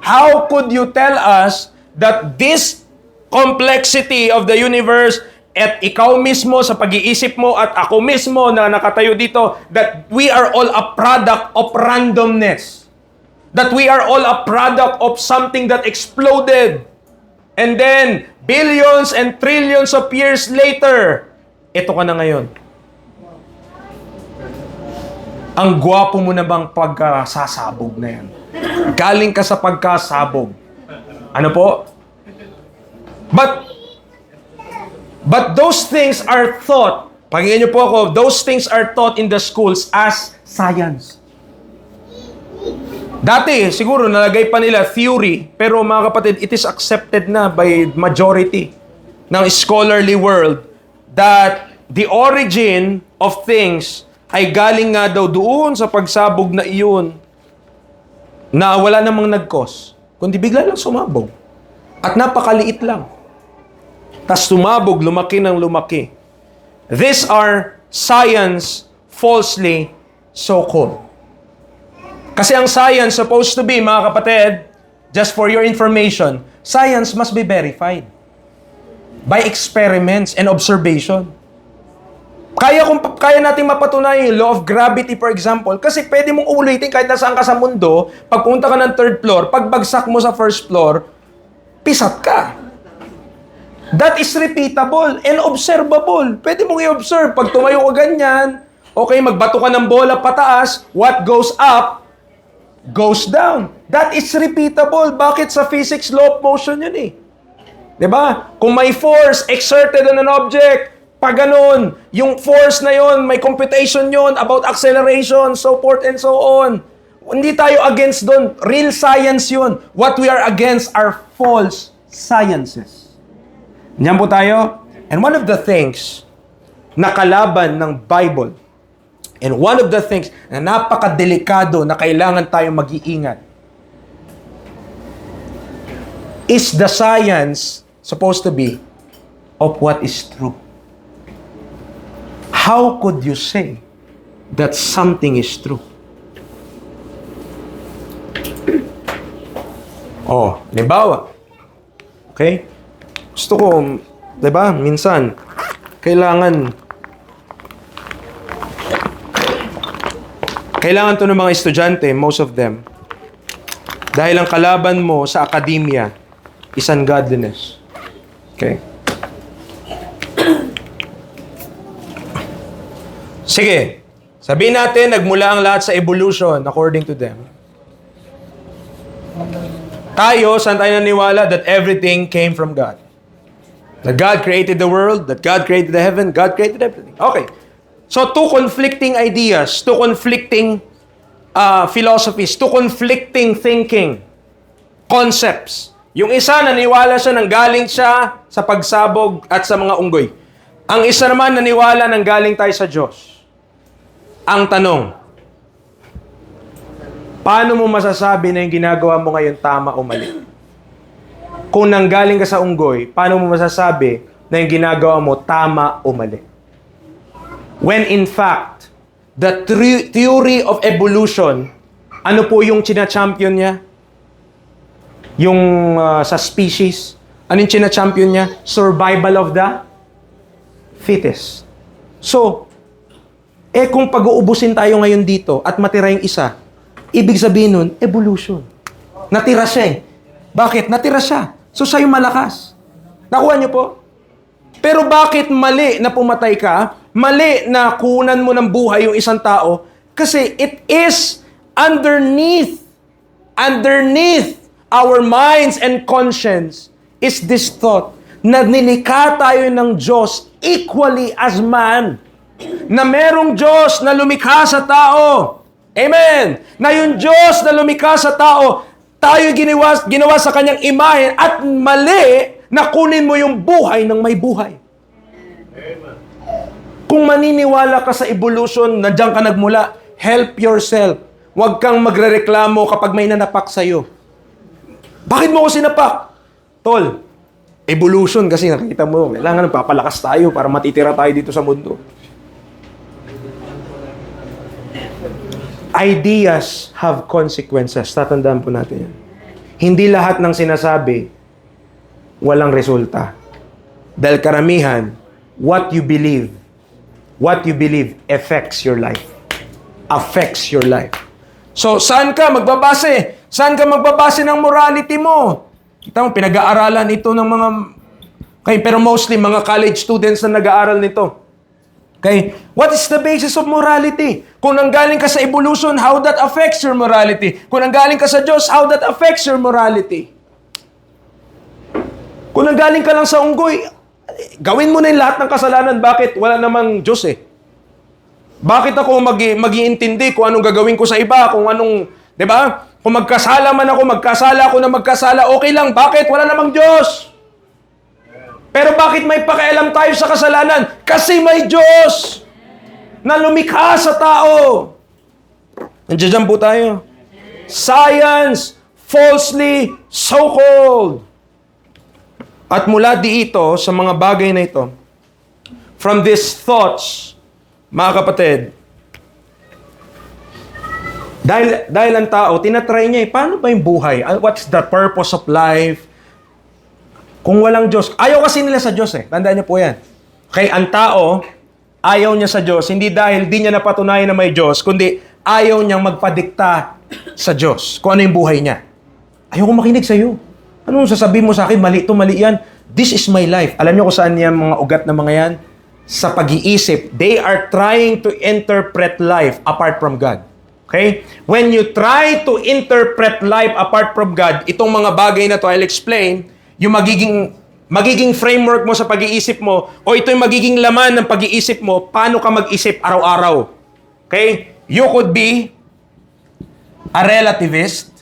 How could you tell us that this complexity of the universe at ikaw mismo sa pag-iisip mo at ako mismo na nakatayo dito, that we are all a product of randomness? That we are all a product of something that exploded. And then, billions and trillions of years later, ito ka na ngayon. Ang gwapo mo na bang pagkasasabog na yan? Galing ka sa pagkasabog. Ano po? But those things are taught, pakinggan niyo po ako, those things are taught in the schools as science. Dati, siguro nalagay pa nila theory, pero mga kapatid, it is accepted na by majority ng scholarly world that the origin of things ay galing nga daw doon sa pagsabog na iyon na wala namang nag-cause, kundi bigla lang sumabog. At napakaliit lang. Tas sumabog, lumaki ng lumaki. These are science falsely so-called. Kasi ang science supposed to be, mga kapatid, just for your information, science must be verified by experiments and observation. Kaya nating mapatunayan yung law of gravity, for example, kasi pwede mong ulitin kahit nasaan ka sa mundo, pagpunta ka ng third floor, pagbagsak mo sa first floor, pisat ka. That is repeatable and observable. Pwede mong i-observe. Pag tumayo ka ganyan, okay, magbato ka ng bola pataas, what goes up, goes down. That is repeatable. Bakit sa physics law of motion yun eh? Diba? Kung may force exerted on an object, pag ganun, yung force na yun, may computation yun about acceleration, so forth and so on. Hindi tayo against doon. Real science yun. What we are against are false sciences. Diyan po tayo. And one of the things na kalaban ng Bible, and one of the things na napakadelikado na kailangan tayong mag-iingat, is the science supposed to be of what is true. How could you say that something is true? Oh, halimbawa. Okay? Gusto ko, 'di ba? Minsan kailangan to ng mga estudyante, most of them. Dahil ang kalaban mo sa akademya is ungodliness. Okay? Sige, sabihin natin, nagmula ang lahat sa evolution according to them. Tayo, saan tayo naniwala? That everything came from God. That God created the world, that God created the heaven, God created everything. Okay. So, two conflicting ideas, two conflicting philosophies, two conflicting thinking, concepts. Yung isa, naniwala siya nang galing siya sa pagsabog at sa mga unggoy. Ang isa naman, naniwala nang galing tayo sa Diyos. Ang tanong, paano mo masasabi na yung ginagawa mo ngayon tama o mali? Kung nanggaling ka sa unggoy, paano mo masasabi na yung ginagawa mo tama o mali? When in fact, the theory of evolution, ano po yung china-champion niya? Yung sa species, ano yung china-champion niya? Survival of the fittest. So, kung pag-uubusin tayo ngayon dito at matira yung isa, ibig sabihin nun, evolution. Natira siya eh. Bakit? Natira siya. So, siya yung malakas. Nakuha niyo po? Pero bakit mali na pumatay ka? Mali na kunan mo ng buhay yung isang tao? Kasi it is underneath our minds and conscience is this thought na nilikha tayo ng Diyos equally as man. Na merong Diyos na lumikha sa tao. Amen! Na yung Diyos na lumikha sa tao, tayo ginawa sa kanyang imahe at mali na kunin mo yung buhay ng may buhay. Amen. Kung maniniwala ka sa evolution, na diyan ka nagmula, help yourself. Huwag kang magrereklamo kapag may nanapak sa'yo. Bakit mo ko sinapak? Tol, evolution kasi nakita mo, kailangan papalakas tayo para matitira tayo dito sa mundo. Ideas have consequences. Tatandaan po natin yan. Hindi lahat ng sinasabi, walang resulta. Dahil karamihan, what you believe affects your life. Affects your life. So, saan ka magbabase? Saan ka magbabase ng morality mo? Kita mo, pinag-aaralan ito ng mga... pero mostly, mga college students na nag-aaral nito. Okay? What is the basis of morality? Kung nanggaling ka sa evolution, how that affects your morality? Kung nanggaling ka sa Diyos, how that affects your morality? Kung nanggaling ka lang sa unggoy, gawin mo na yung lahat ng kasalanan. Bakit? Wala namang Diyos eh. Bakit ako mag-iintindi kung anong gagawin ko sa iba? Kung anong, di ba? Kung magkasala man ako, magkasala ako na magkasala, okay lang. Bakit? Wala namang Diyos. Pero bakit may pakialam tayo sa kasalanan? Kasi may Diyos na lumikha sa tao. Nandiyan po tayo. Science, falsely so-called. At mula dito, sa mga bagay na ito, from these thoughts, mga kapatid, dahil ang tao, tinatry niya paano ba yung buhay? What's the purpose of life? Kung walang Diyos, ayaw kasi nila sa Diyos eh. Tandaan niyo po yan. Okay, ang tao, ayaw niya sa Diyos, hindi dahil di niya napatunayan na may Diyos, kundi ayaw niyang magpadikta sa Diyos kung ano yung buhay niya. Ayaw ko makinig sa iyo. Anong sasabihin mo sa akin? Mali ito, mali yan. This is my life. Alam niyo kung saan yan mga ugat na mga yan? Sa pag-iisip. They are trying to interpret life apart from God. Okay? When you try to interpret life apart from God, itong mga bagay na to, I'll explain, yung magiging framework mo sa pag-iisip mo, o ito yung magiging laman ng pag-iisip mo, paano ka mag-isip araw-araw. Okay? You could be a relativist.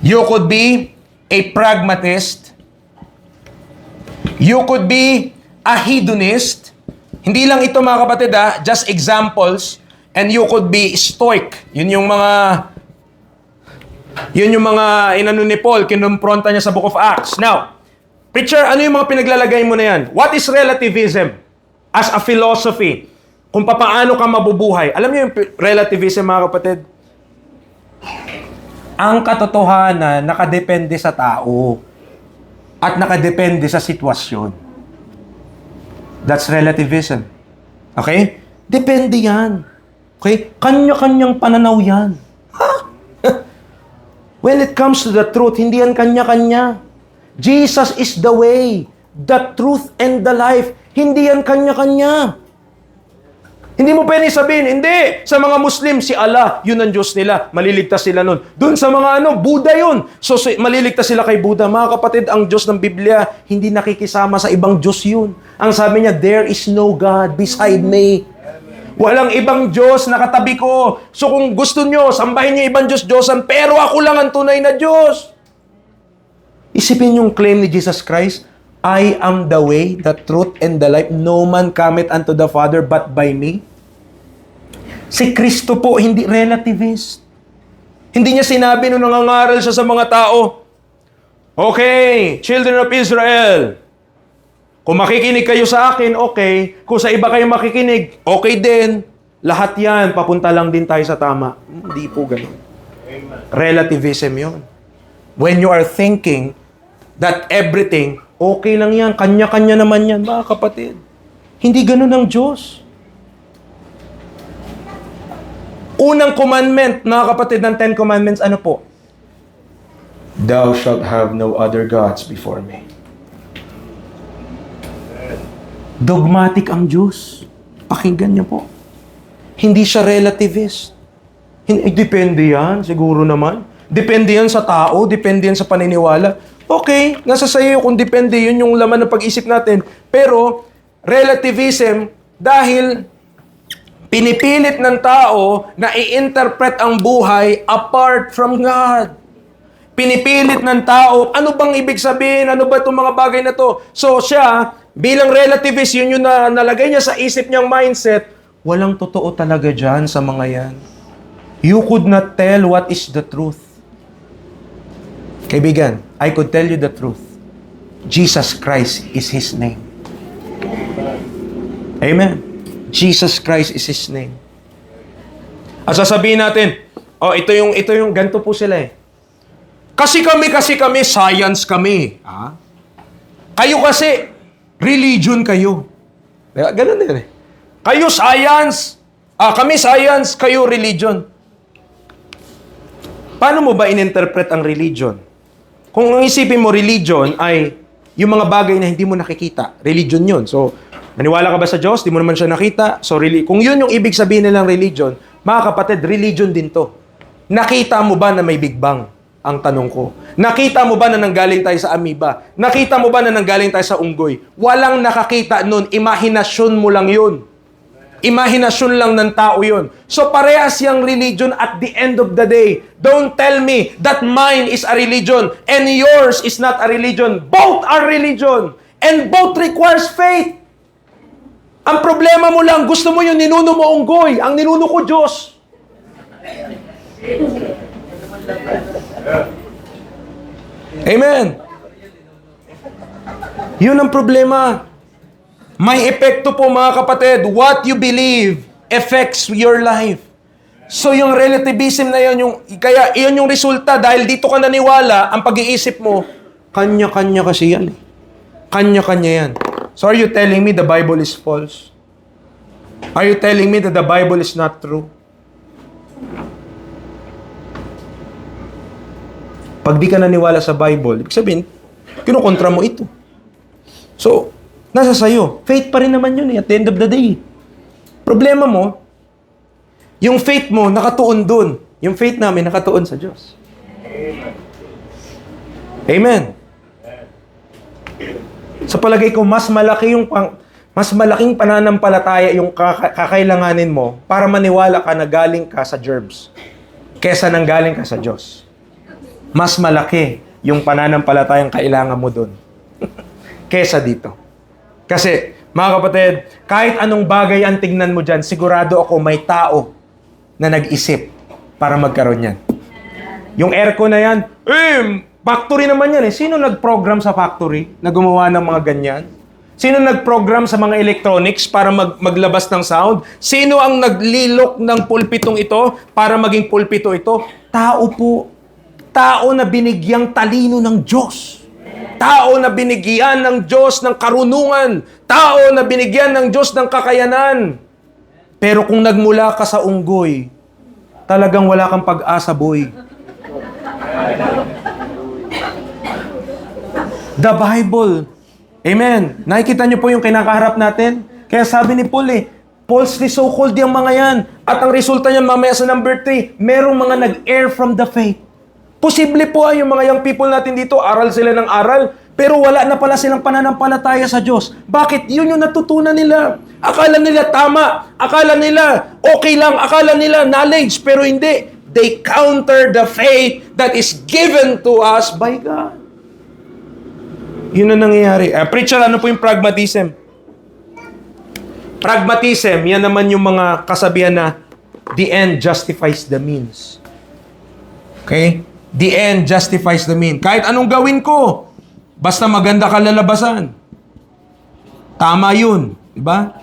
You could be a pragmatist. You could be a hedonist. Hindi lang ito mga kapatid just examples. And you could be stoic. Yun yung mga inano ni Paul, kinumpronta niya sa Book of Acts. Now, preacher, ano yung mga pinaglalagay mo na yan? What is relativism as a philosophy? Kung paano ka mabubuhay. Alam niyo yung relativism mga kapatid? Ang katotohanan nakadepende sa tao at nakadepende sa sitwasyon. That's relativism. Okay? Depende yan. Okay? Kanya-kanyang pananaw yan. When it comes to the truth, hindi yan kanya-kanya. Jesus is the way, the truth, and the life. Hindi yan kanya-kanya. Hindi mo pwede sabihin, hindi. Sa mga Muslim, si Allah, yun ang Diyos nila. Maliligtas sila nun. Doon sa mga Buddha yun. So, maliligtas sila kay Buddha. Mga kapatid, ang Diyos ng Biblia, hindi nakikisama sa ibang Diyos yun. Ang sabi niya, there is no God beside me. Walang ibang Diyos na katabi ko. So, kung gusto nyo, sambahin nyo ibang Diyos-Diyosan, pero ako lang ang tunay na Diyos. Isipin yung claim ni Jesus Christ, I am the way, the truth, and the life. No man cometh unto the Father but by me. Si Kristo po, hindi relativist. Hindi niya sinabi nung nangangaral siya sa mga tao, okay, children of Israel, kung makikinig kayo sa akin, okay. Kung sa iba kayo makikinig, okay din. Lahat yan, papunta lang din tayo sa tama. Hindi po ganun. Relativism yun. When you are thinking that everything, okay lang yan, kanya-kanya naman yan, mga kapatid. Hindi ganun ang Diyos. Unang commandment, mga kapatid, ng 10 Commandments, ano po? Thou shalt have no other gods before me. Dogmatic ang Diyos. Pakinggan niyo po. Hindi siya relativist. Depende yan, siguro naman. Depende yan sa tao, depende yan sa paniniwala. Okay, nasa sayo kung depende, yun yung laman ng pag-isip natin. Pero, relativism, dahil pinipilit ng tao na i-interpret ang buhay apart from God. Pinipilit ng tao, ano bang ibig sabihin? Ano ba itong mga bagay na to? So siya, bilang relativist, yun yung nalagay niya sa isip niyang mindset, walang totoo talaga dyan sa mga yan. You could not tell what is the truth. Kaibigan, I could tell you the truth. Jesus Christ is His name. Amen. Jesus Christ is His name. At sasabihin natin, oh, ito yung ganito po sila eh. Kasi kami, science kami. Ah? Kayo kasi, religion kayo. Diba? Ganun din eh. Kayo science, kami science, kayo religion. Paano mo ba ininterpret ang religion? Kung ang isipin mo religion ay yung mga bagay na hindi mo nakikita, religion yun. So, naniwala ka ba sa Diyos? Di mo naman siya nakita. So, kung yun yung ibig sabihin nilang religion, mga kapatid, religion din to. Nakita mo ba na may Big Bang? Ang tanong ko. Nakita mo ba na nanggaling tayo sa amoeba? Nakita mo ba na nanggaling tayo sa unggoy? Walang nakakita nun. Imahinasyon mo lang yun. Imahinasyon lang ng tao yun. So parehas yung religion at the end of the day. Don't tell me that mine is a religion and yours is not a religion. Both are religion. And both requires faith. Ang problema mo lang, gusto mo yung ninuno mo unggoy. Ang ninuno ko, Diyos. Amen. Yun ang problema. May epekto po mga kapatid. What you believe affects your life. So yung relativism na yun, kaya iyon yung resulta dahil dito ka naniwala, ang pag-iisip mo, kanya-kanya kasi yan. Kanya-kanya yan. So are you telling me the Bible is false? Are you telling me that the Bible is not true? Pag di ka naniwala sa Bible, ibig sabihin, kinukontra mo ito. So, nasa sayo. Faith pa rin naman yun at the end of the day. Problema mo, yung faith mo nakatuon dun. Yung faith namin nakatuon sa Diyos. Amen. Sa palagay ko, mas malaking pananampalataya yung kakailanganin mo para maniwala ka na galing ka sa gerbs kesa nang galing ka sa Diyos. Mas malaki yung pananampalatayang kailangan mo dun kesa dito. Kasi, mga kapatid, kahit anong bagay ang tingnan mo dyan, sigurado ako may tao na nag-isip para magkaroon yan. Yung aircon na yan, factory naman yan eh. Sino nag-program sa factory na gumawa ng mga ganyan? Sino nag-program sa mga electronics para maglabas ng sound? Sino ang naglilok ng pulpitong ito para maging pulpito ito? Tao po. Tao na binigyang talino ng Diyos. Tao na binigyan ng Diyos ng karunungan. Tao na binigyan ng Diyos ng kakayanan. Pero kung nagmula ka sa unggoy, talagang wala kang pag-asa, boy. The Bible. Amen. Nakikita niyo po yung kinakaharap natin? Kaya sabi ni Paul falsely so-called yung mga yan. At ang resulta niyan mamaya sa number 3, merong mga nag-err from the faith. Posible po yung mga young people natin dito, aral sila ng aral, pero wala na pala silang pananampalataya sa Diyos. Bakit? Yun yung natutunan nila. Akala nila tama. Akala nila okay lang. Akala nila knowledge, pero hindi. They counter the faith that is given to us by God. Yun ang nangyayari. Preacher, ano po yung pragmatism? Pragmatism, yan naman yung mga kasabihan na the end justifies the means. Okay? The end justifies the means. Kahit anong gawin ko, basta maganda kalalabasan. Tama yun. Diba?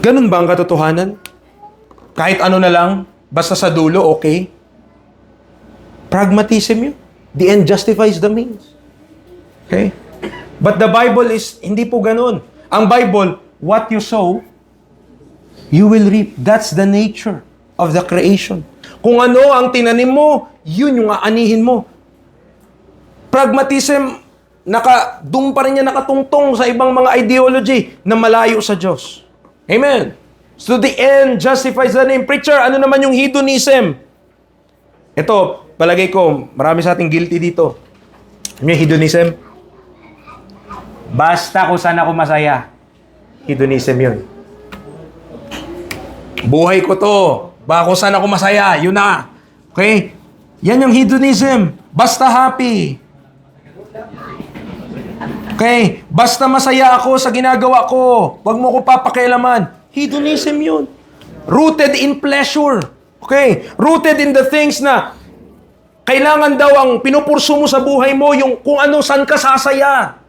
Ganun ba ang katotohanan? Kahit ano na lang, basta sa dulo, okay? Pragmatism yun. The end justifies the means. Okay? But the Bible is, hindi po ganun. Ang Bible, what you sow, you will reap. That's the nature of the creation. Kung ano ang tinanim mo, yun yung aanihin mo. Pragmatism, doon pa rin niya nakatungtong sa ibang mga ideology na malayo sa Diyos. Amen. So the end justifies the name. Preacher, ano naman yung hedonism? Ito, palagay ko, marami sa ating guilty dito. Ano yung hedonism? Basta kung saan ako masaya. Hedonism yun. Buhay ko to. Baka kung saan ako masaya, yun na. Okay? Yan yung hedonism. Basta happy. Okay? Basta masaya ako sa ginagawa ko. Huwag mo ko papakialaman. Hedonism yun. Rooted in pleasure. Okay? Rooted in the things na kailangan daw ang pinupurso mo sa buhay mo, yung kung ano, saan ka sasaya.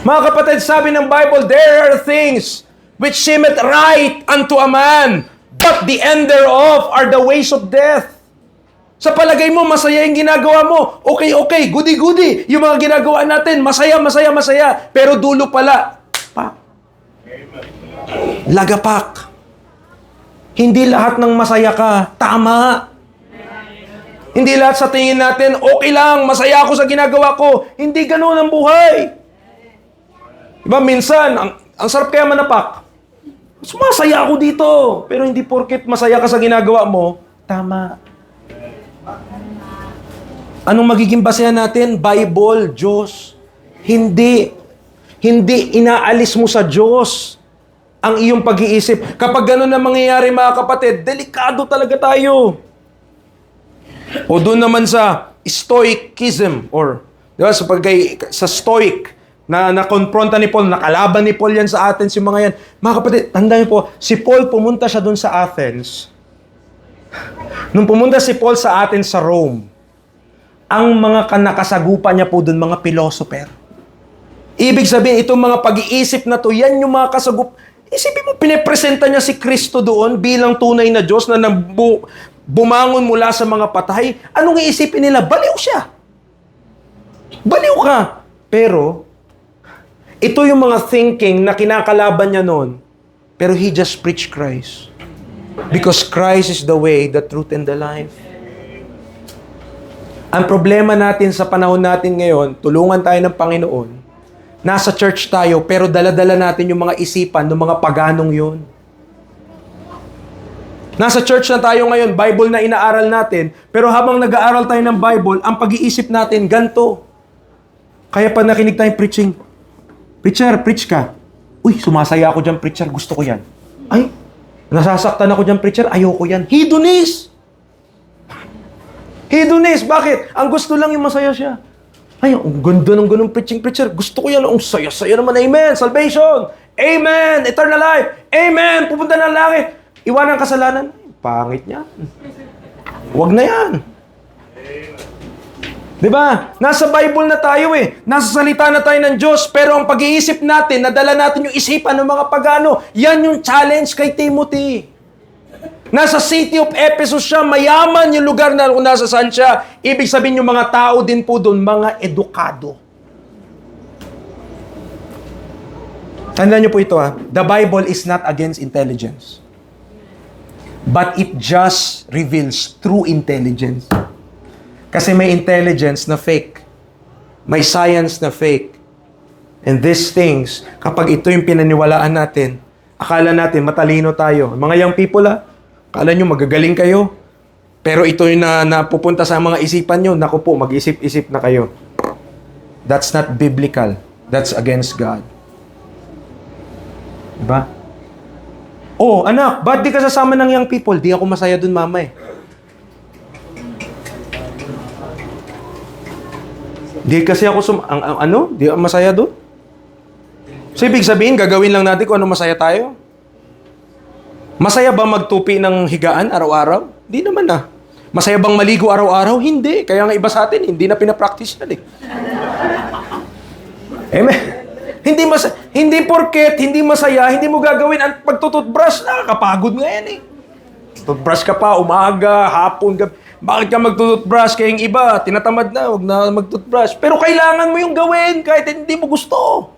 Mga kapatid, sabi ng Bible, there are things which seemeth right unto a man, but the end thereof are the ways of death. Sa palagay mo, masaya yung ginagawa mo. Okay, goody-goody. Yung mga ginagawa natin, masaya. Pero dulo pala, pak. Lagapak. Hindi lahat ng masaya ka, tama. Hindi lahat sa tingin natin, okay lang, masaya ako sa ginagawa ko. Hindi ganoon ang buhay. Diba, minsan, ang sarap kaya manapak. Masaya ako dito. Pero hindi porket masaya ka sa ginagawa mo, tama. Anong magiging basehan natin? Bible, Diyos. Hindi inaalis mo sa Diyos ang iyong pag-iisip. Kapag gano'n na mangyayari, mga kapatid, delikado talaga tayo. O doon naman sa stoicism, or di ba, sa stoic, na nakonfronta ni Paul, nakalaban ni Paul yan sa Athens, yung mga yan. Mga kapatid, tandaan niyo po, si Paul pumunta siya doon sa Athens. Nung pumunta si Paul sa Athens sa Rome, ang mga nakasagupa niya po doon, mga philosopher. Ibig sabihin, itong mga pag-iisip na to, yan yung mga kasagup. Isipin mo, pinepresenta niya si Kristo doon bilang tunay na Diyos na bumangon mula sa mga patay. Anong iisipin nila? Baliw siya. Baliw ka. Pero, ito yung mga thinking na kinakalaban niya noon. Pero he just preached Christ. Because Christ is the way, the truth, and the life. Ang problema natin sa panahon natin ngayon, tulungan tayo ng Panginoon. Nasa church tayo, pero dala-dala natin yung mga isipan ng mga paganong yun. Nasa church na tayo ngayon, Bible na inaaral natin, pero habang nag-aaral tayo ng Bible, ang pag-iisip natin, ganito. Kaya pa nakinig tayong preaching, Preacher, preach ka. Uy, sumasaya ako dyan, preacher, gusto ko yan. Ay, nasasaktan ako dyan, preacher, ayoko yan. Hedonis! Hedonis, bakit? Ang gusto lang yung masaya siya. Ay, ang ganda ng ganung preaching, preacher. Gusto ko yan. Ang saya-saya naman. Amen. Salvation. Amen. Eternal life. Amen. Pupunta ng langit. Iwanan ang kasalanan. Pangit niya. Huwag na yan. Diba? Nasa Bible na tayo eh. Nasa salita na tayo ng Diyos. Pero ang pag-iisip natin, nadala natin yung isipan ng mga pagano. Yan yung challenge kay Timothy. Nasa city of Ephesus siya, mayaman yung lugar na kung nasa saan siya. Ibig sabihin yung mga tao din po doon, mga edukado. Tandaan niyo po ito ha. The Bible is not against intelligence. But it just reveals true intelligence. Kasi may intelligence na fake. May science na fake. And these things, kapag ito yung pinaniwalaan natin, akala natin matalino tayo. Mga young people akala nyo magagaling kayo. Pero ito yung napupunta sa mga isipan nyo, naku po, mag-isip-isip na kayo. That's not biblical. That's against God. Diba? Oh, anak, ba't di ka sasama ng young people? Di ako masaya dun, mama eh. Di kasi ako di ako masaya dun. So, ibig sabihin, gagawin lang natin kung ano masaya tayo. Masaya ba magtupi ng higaan araw-araw? Hindi naman Masaya bang maligo araw-araw? Hindi. Kaya nga iba sa atin, hindi na pinapractice yan eh. Amen. Hindi porket, hindi masaya, hindi mo gagawin ang pagtututbrush. Nakakapagod nga yan eh. Toothbrush ka pa, umaga, hapon, gabi. Bakit ka magtututbrush? Kaya yung iba, tinatamad na, huwag na magtutbrush. Pero kailangan mo yung gawin kahit hindi mo gusto.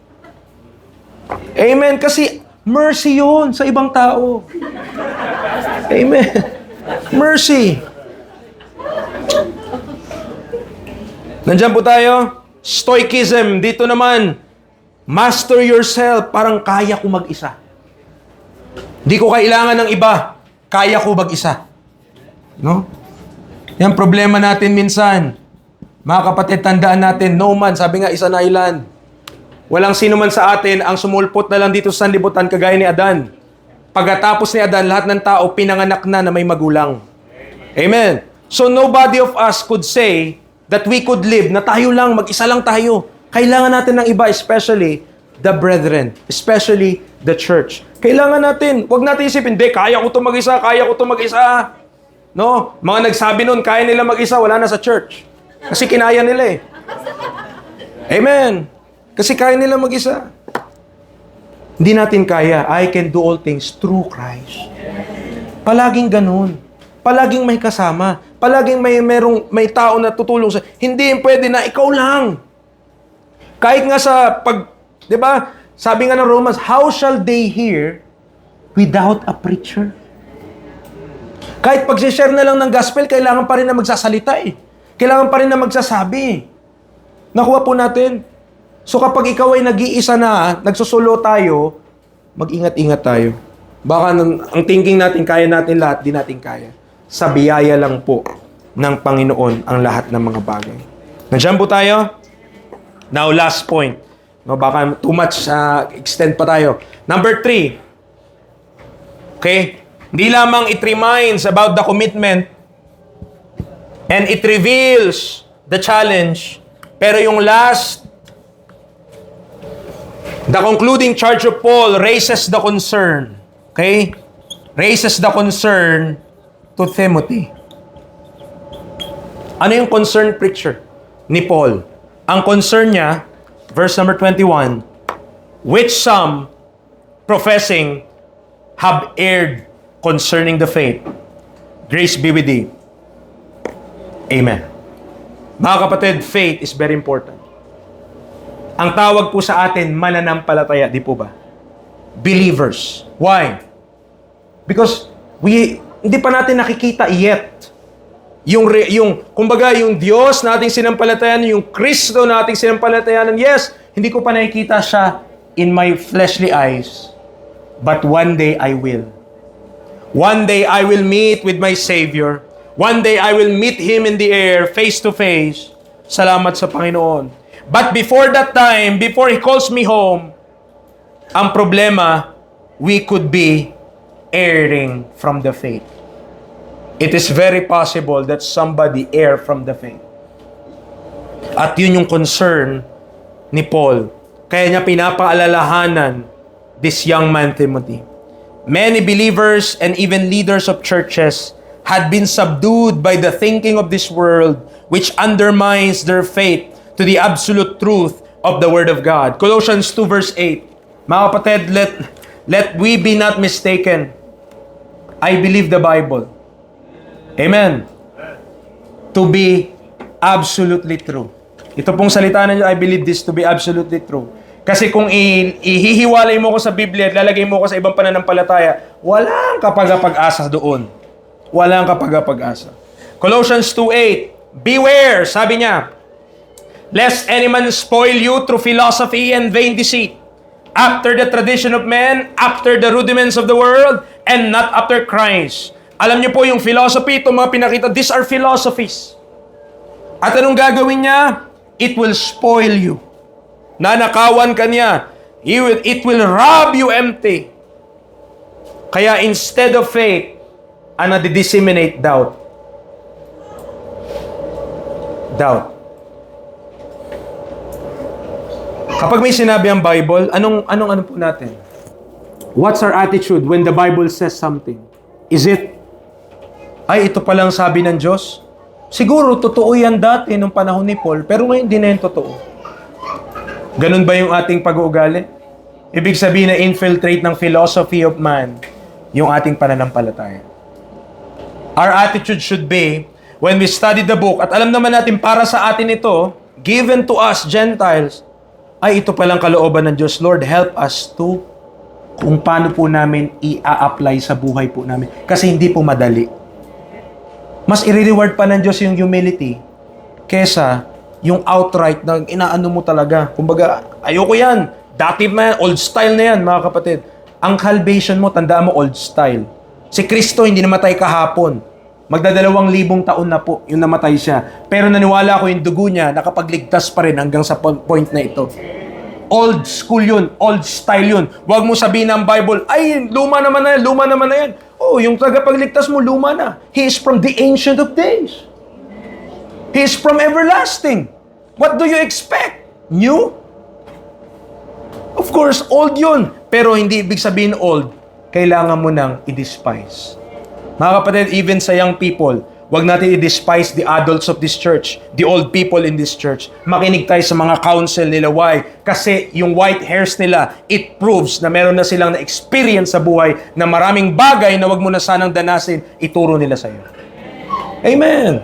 Amen. Kasi mercy yun sa ibang tao. Amen. Mercy. Nandyan po tayo. Stoicism. Dito naman, master yourself. Parang kaya ko mag-isa. Di ko kailangan ng iba. Kaya ko mag-isa. No? Yan problema natin minsan. Mga kapatid, tandaan natin, no man, sabi nga, isa na island. Walang sino man sa atin ang sumulpot na lang dito sa sanlibutan kagaya ni Adan. Pagkatapos ni Adan, lahat ng tao pinanganak na may magulang. Amen. So nobody of us could say that we could live na tayo lang, mag-isa lang tayo. Kailangan natin ng iba, especially the brethren, especially the church. Kailangan natin, wag natin isipin, kaya ko to mag-isa, kaya ko to mag-isa. No? Mga nagsabi nun, kaya nila mag-isa, wala na sa church. Kasi kinaya nila eh. Amen. Kasi kaya nila mag-isa. Hindi natin kaya. I can do all things through Christ. Palaging ganun. Palaging may kasama. Palaging may tao na tutulong sa... Hindi pwede na ikaw lang. Kahit nga di ba? Sabi nga ng Romans, how shall they hear without a preacher? Kahit pag-share na lang ng gospel, kailangan pa rin na magsasalita eh. Kailangan pa rin na magsasabi. Nakuha po natin. So kapag ikaw ay nag-iisa na, nagsusulo tayo, mag-ingat-ingat tayo. Baka ang thinking natin, kaya natin lahat, di natin kaya. Sa biyaya lang po ng Panginoon ang lahat ng mga bagay. Nandiyan po tayo? Now, last point. No, baka too much extend pa tayo. Number 3. Okay? Hindi lamang it reminds about the commitment and it reveals the challenge. Pero yung last, the concluding charge of Paul raises the concern. Okay? Raises the concern to Timothy. Ano yung concern, preacher, ni Paul? Ang concern niya, verse number 21, which some professing have erred concerning the faith. Grace be with thee. Amen. Mga kapatid, faith is very important. Ang tawag po sa atin, mananampalataya, di po ba? Believers. Why? Because hindi pa natin nakikita yet. Kumbaga, yung Diyos na ating sinampalatayanan, yung Kristo na ating sinampalatayanan, yes, hindi ko pa nakikita siya in my fleshly eyes. But one day I will. One day I will meet with my Savior. One day I will meet Him in the air, face to face. Salamat sa Panginoon. But before that time, before He calls me home, ang problema, we could be erring from the faith. It is very possible that somebody err from the faith. At yun yung concern ni Paul. Kaya niya pinapaalalahanan this young man Timothy. Many believers and even leaders of churches had been subdued by the thinking of this world, which undermines their faith to the absolute truth of the Word of God. Colossians 2 verse 8. Mga kapatid, let we be not mistaken. I believe the Bible. Amen. To be absolutely true. Ito pong salita na I believe this to be absolutely true. Kasi kung ihihiwalay mo ko sa Biblia at lalagay mo ko sa ibang pananampalataya, walang kapag-pag-asa doon. Walang kapag-pag-asa. Colossians 2:8. Beware, sabi niya, lest any man spoil you through philosophy and vain deceit, after the tradition of men, after the rudiments of the world, and not after Christ. Alam niyo po yung philosophy, itong mga pinakita, these are philosophies. At anong gagawin niya? It will spoil you. Nanakawan ka niya. It will rob you empty. Kaya instead of faith, disseminate doubt. Doubt. Kapag may sinabi ang Bible, anong po natin? What's our attitude when the Bible says something? Is it, ay, ito palang sabi ng Diyos? Siguro, totoo yan dati nung panahon ni Paul, pero ngayon hindi na yan totoo. Ganun ba yung ating pag-uugali? Ibig sabihin na infiltrate ng philosophy of man yung ating pananampalataya. Our attitude should be, when we study the book, at alam naman natin para sa atin ito, given to us, Gentiles, ay ito palang kalooban ng Diyos. Lord, help us to kung paano po namin i-apply sa buhay po namin. Kasi hindi po madali. Mas i-reward pa ng Diyos yung humility kesa yung outright na inaano mo talaga. Kumbaga, ayoko yan. Dati man, old style na yan, mga kapatid. Ang salvation mo, tandaan mo, old style. Si Kristo hindi namatay kahapon. Magda2,000 taon na po yung namatay siya. Pero naniwala ko yung dugo niya, nakapagligtas pa rin hanggang sa point na ito. Old school yun, old style yun. Huwag mo sabihin ng Bible, ay, luma naman na yan. Oh, yung tagapagligtas mo, luma na. He is from the ancient of days. He is from everlasting. What do you expect? New? Of course, old yun. Pero hindi ibig sabihin old, kailangan mo nang i-despise. Mga kapatid, even sa young people, Huwag natin i-despise the adults of this church, the old people in this church. Makinig tayo sa mga counsel nila. Why? Kasi yung white hairs nila, it proves na meron na silang na-experience sa buhay na maraming bagay na wag mo na sanang danasin, ituro nila sa iyo. Amen.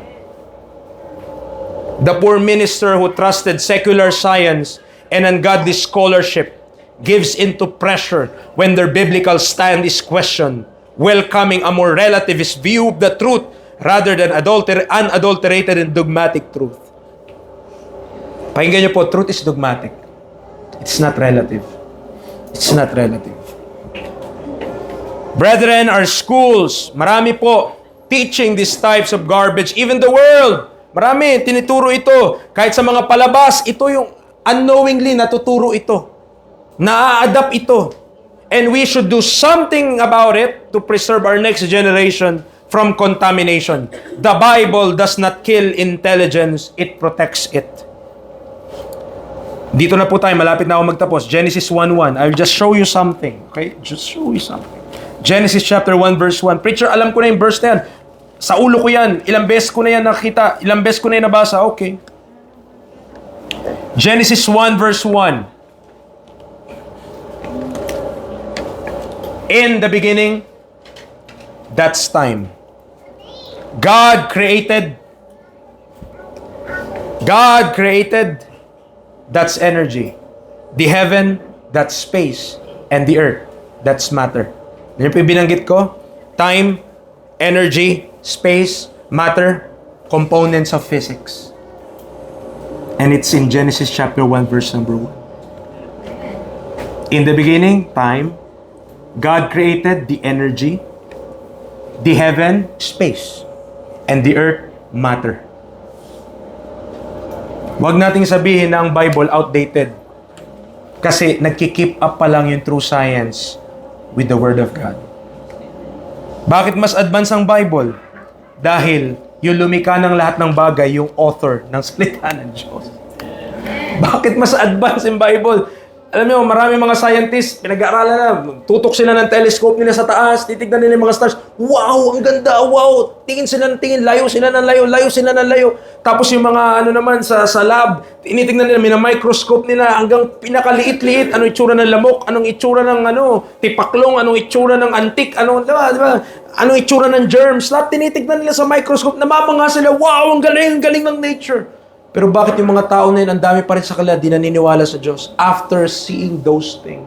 The poor minister who trusted secular science and ungodly scholarship gives into pressure when their biblical stand is questioned, welcoming a more relativist view of the truth rather than unadulterated and dogmatic truth. Pakinggan niyo po, truth is dogmatic. It's not relative. It's not relative. Brethren, our schools, marami po teaching these types of garbage. Even the world, marami, tinituro ito. Kahit sa mga palabas, ito yung unknowingly natuturo ito. Na-adapt ito. And we should do something about it to preserve our next generation from contamination. The Bible does not kill intelligence, it protects it. Dito na po tayo, malapit na ako magtapos. Genesis 1:1. I'll just show you something. Okay? Just show you something. Genesis chapter 1 verse 1. Preacher, alam ko na yung verse na yan. Sa ulo ko yan. Ilang beses ko na yan nakita. Ilang beses ko na yan nabasa. Okay. Genesis 1 verse 1. In the beginning, that's time. God created, that's energy. The heaven, that's space. And the earth, that's matter. Yan po yung binanggit ko. Time, energy, space, matter, components of physics. And it's in Genesis chapter 1 verse number 1. In the beginning, time, God created the energy, the heaven, space, and the earth, matter. Huwag nating sabihin na ang Bible outdated. Kasi nagki-keep up pa lang yung true science with the Word of God. Bakit mas advance ang Bible? Dahil yung lumikha ng lahat ng bagay, yung author ng salita ng Diyos. Bakit mas advance ang Bible? Alam niyo, marami mga scientists, pinag-aaralan na, tutok sila ng telescope nila sa taas, titignan nila yung mga stars. Wow, ang ganda, wow! Tingin sila ng tingin, layo sila ng layo, layo sila ng layo. Tapos yung mga ano naman sa lab, tinitignan nila, microscope nila hanggang pinakaliit-liit, anong itsura ng lamok, anong itsura ng tipaklong, anong itsura ng antik, diba? Anong itsura ng germs. Lahat tinitignan nila sa microscope, namamanga sila, wow, ang galing ng nature. Pero bakit yung mga tao na yun, ang dami pa rin sa kanila, di naniniwala sa Diyos after seeing those things?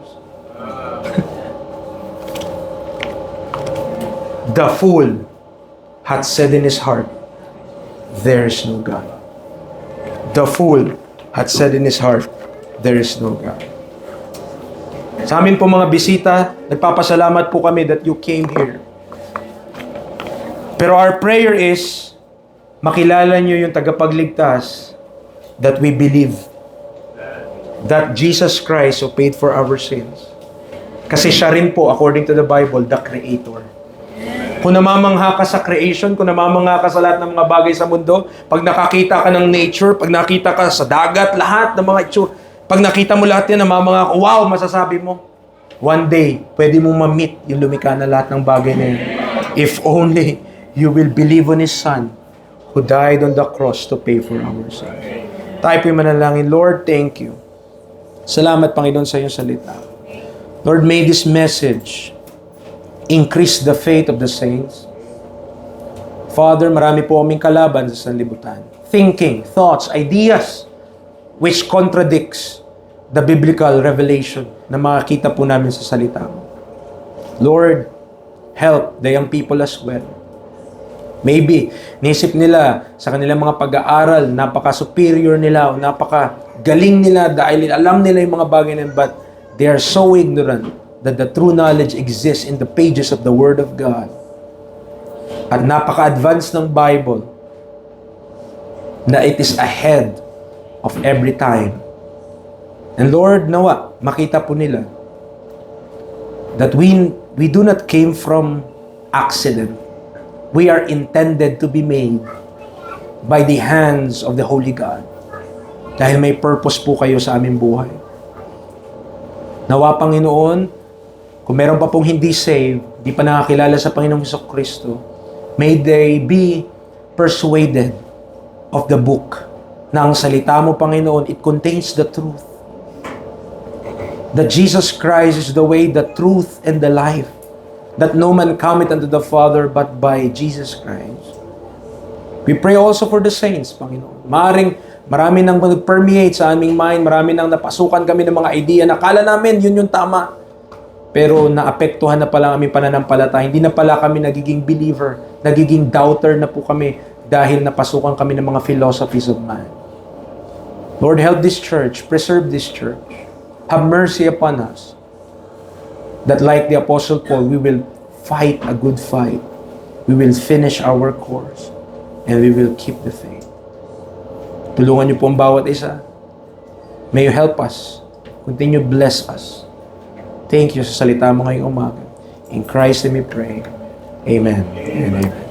The fool hath said in his heart, there is no God. The fool hath said in his heart, there is no God. Sa amin po mga bisita, nagpapasalamat po kami that you came here. Pero our prayer is, makilala nyo yung tagapagligtas that we believe that Jesus Christ who paid for our sins. Kasi siya rin po, according to the Bible, the Creator. Kung namamangha ka sa creation, kung namamangha ka sa lahat ng mga bagay sa mundo, pag nakakita ka ng nature, pag nakita ka sa dagat, lahat ng mga itsura, pag nakita mo lahat yan, namamangha ka, wow, masasabi mo, one day, pwede mong ma-meet yung lumikha na lahat ng bagay na yun. If only you will believe on His Son, who died on the cross to pay for our sins. Tayo po'y manalangin, Lord, thank you. Salamat, Panginoon, sa iyong salita. Lord, may this message increase the faith of the saints. Father, marami po kaming kalaban sa sanlibutan. Thinking, thoughts, ideas, which contradicts the biblical revelation na makakita po namin sa salita mo. Lord, help the young people as well. Maybe, nisip nila sa kanilang mga pag-aaral, napaka-superior nila o napaka-galing nila dahil alam nila yung mga bagay na yun, but they are so ignorant that the true knowledge exists in the pages of the Word of God. At napaka-advanced ng Bible na it is ahead of every time. And Lord, nawa, makita po nila that we do not came from accident. We are intended to be made by the hands of the Holy God. Dahil may purpose po kayo sa aming buhay. Nawa, Panginoon, kung meron pa pong hindi saved, di pa nakakilala sa Panginoong Hesus-Kristo, may they be persuaded of the book na ang salita mo, Panginoon, it contains the truth. That Jesus Christ is the way, the truth, and the life. That no man cometh unto the Father but by Jesus Christ. We pray also for the saints, Panginoon. Marami nang mag-permeate sa aming mind, marami nang napasukan kami ng mga idea na kala namin yun yung tama. Pero naapektuhan na pala aming pananampalataya. Hindi na pala kami nagiging believer, nagiging doubter na po kami dahil napasukan kami ng mga philosophies of man. Lord, help this church, preserve this church. Have mercy upon us. That like the Apostle Paul, we will fight a good fight. We will finish our course. And we will keep the faith. Tulungan niyo po ang bawat isa. May you help us. Continue bless us. Thank you sa salita mo ngayong umaga. In Christ we pray. Amen. Amen.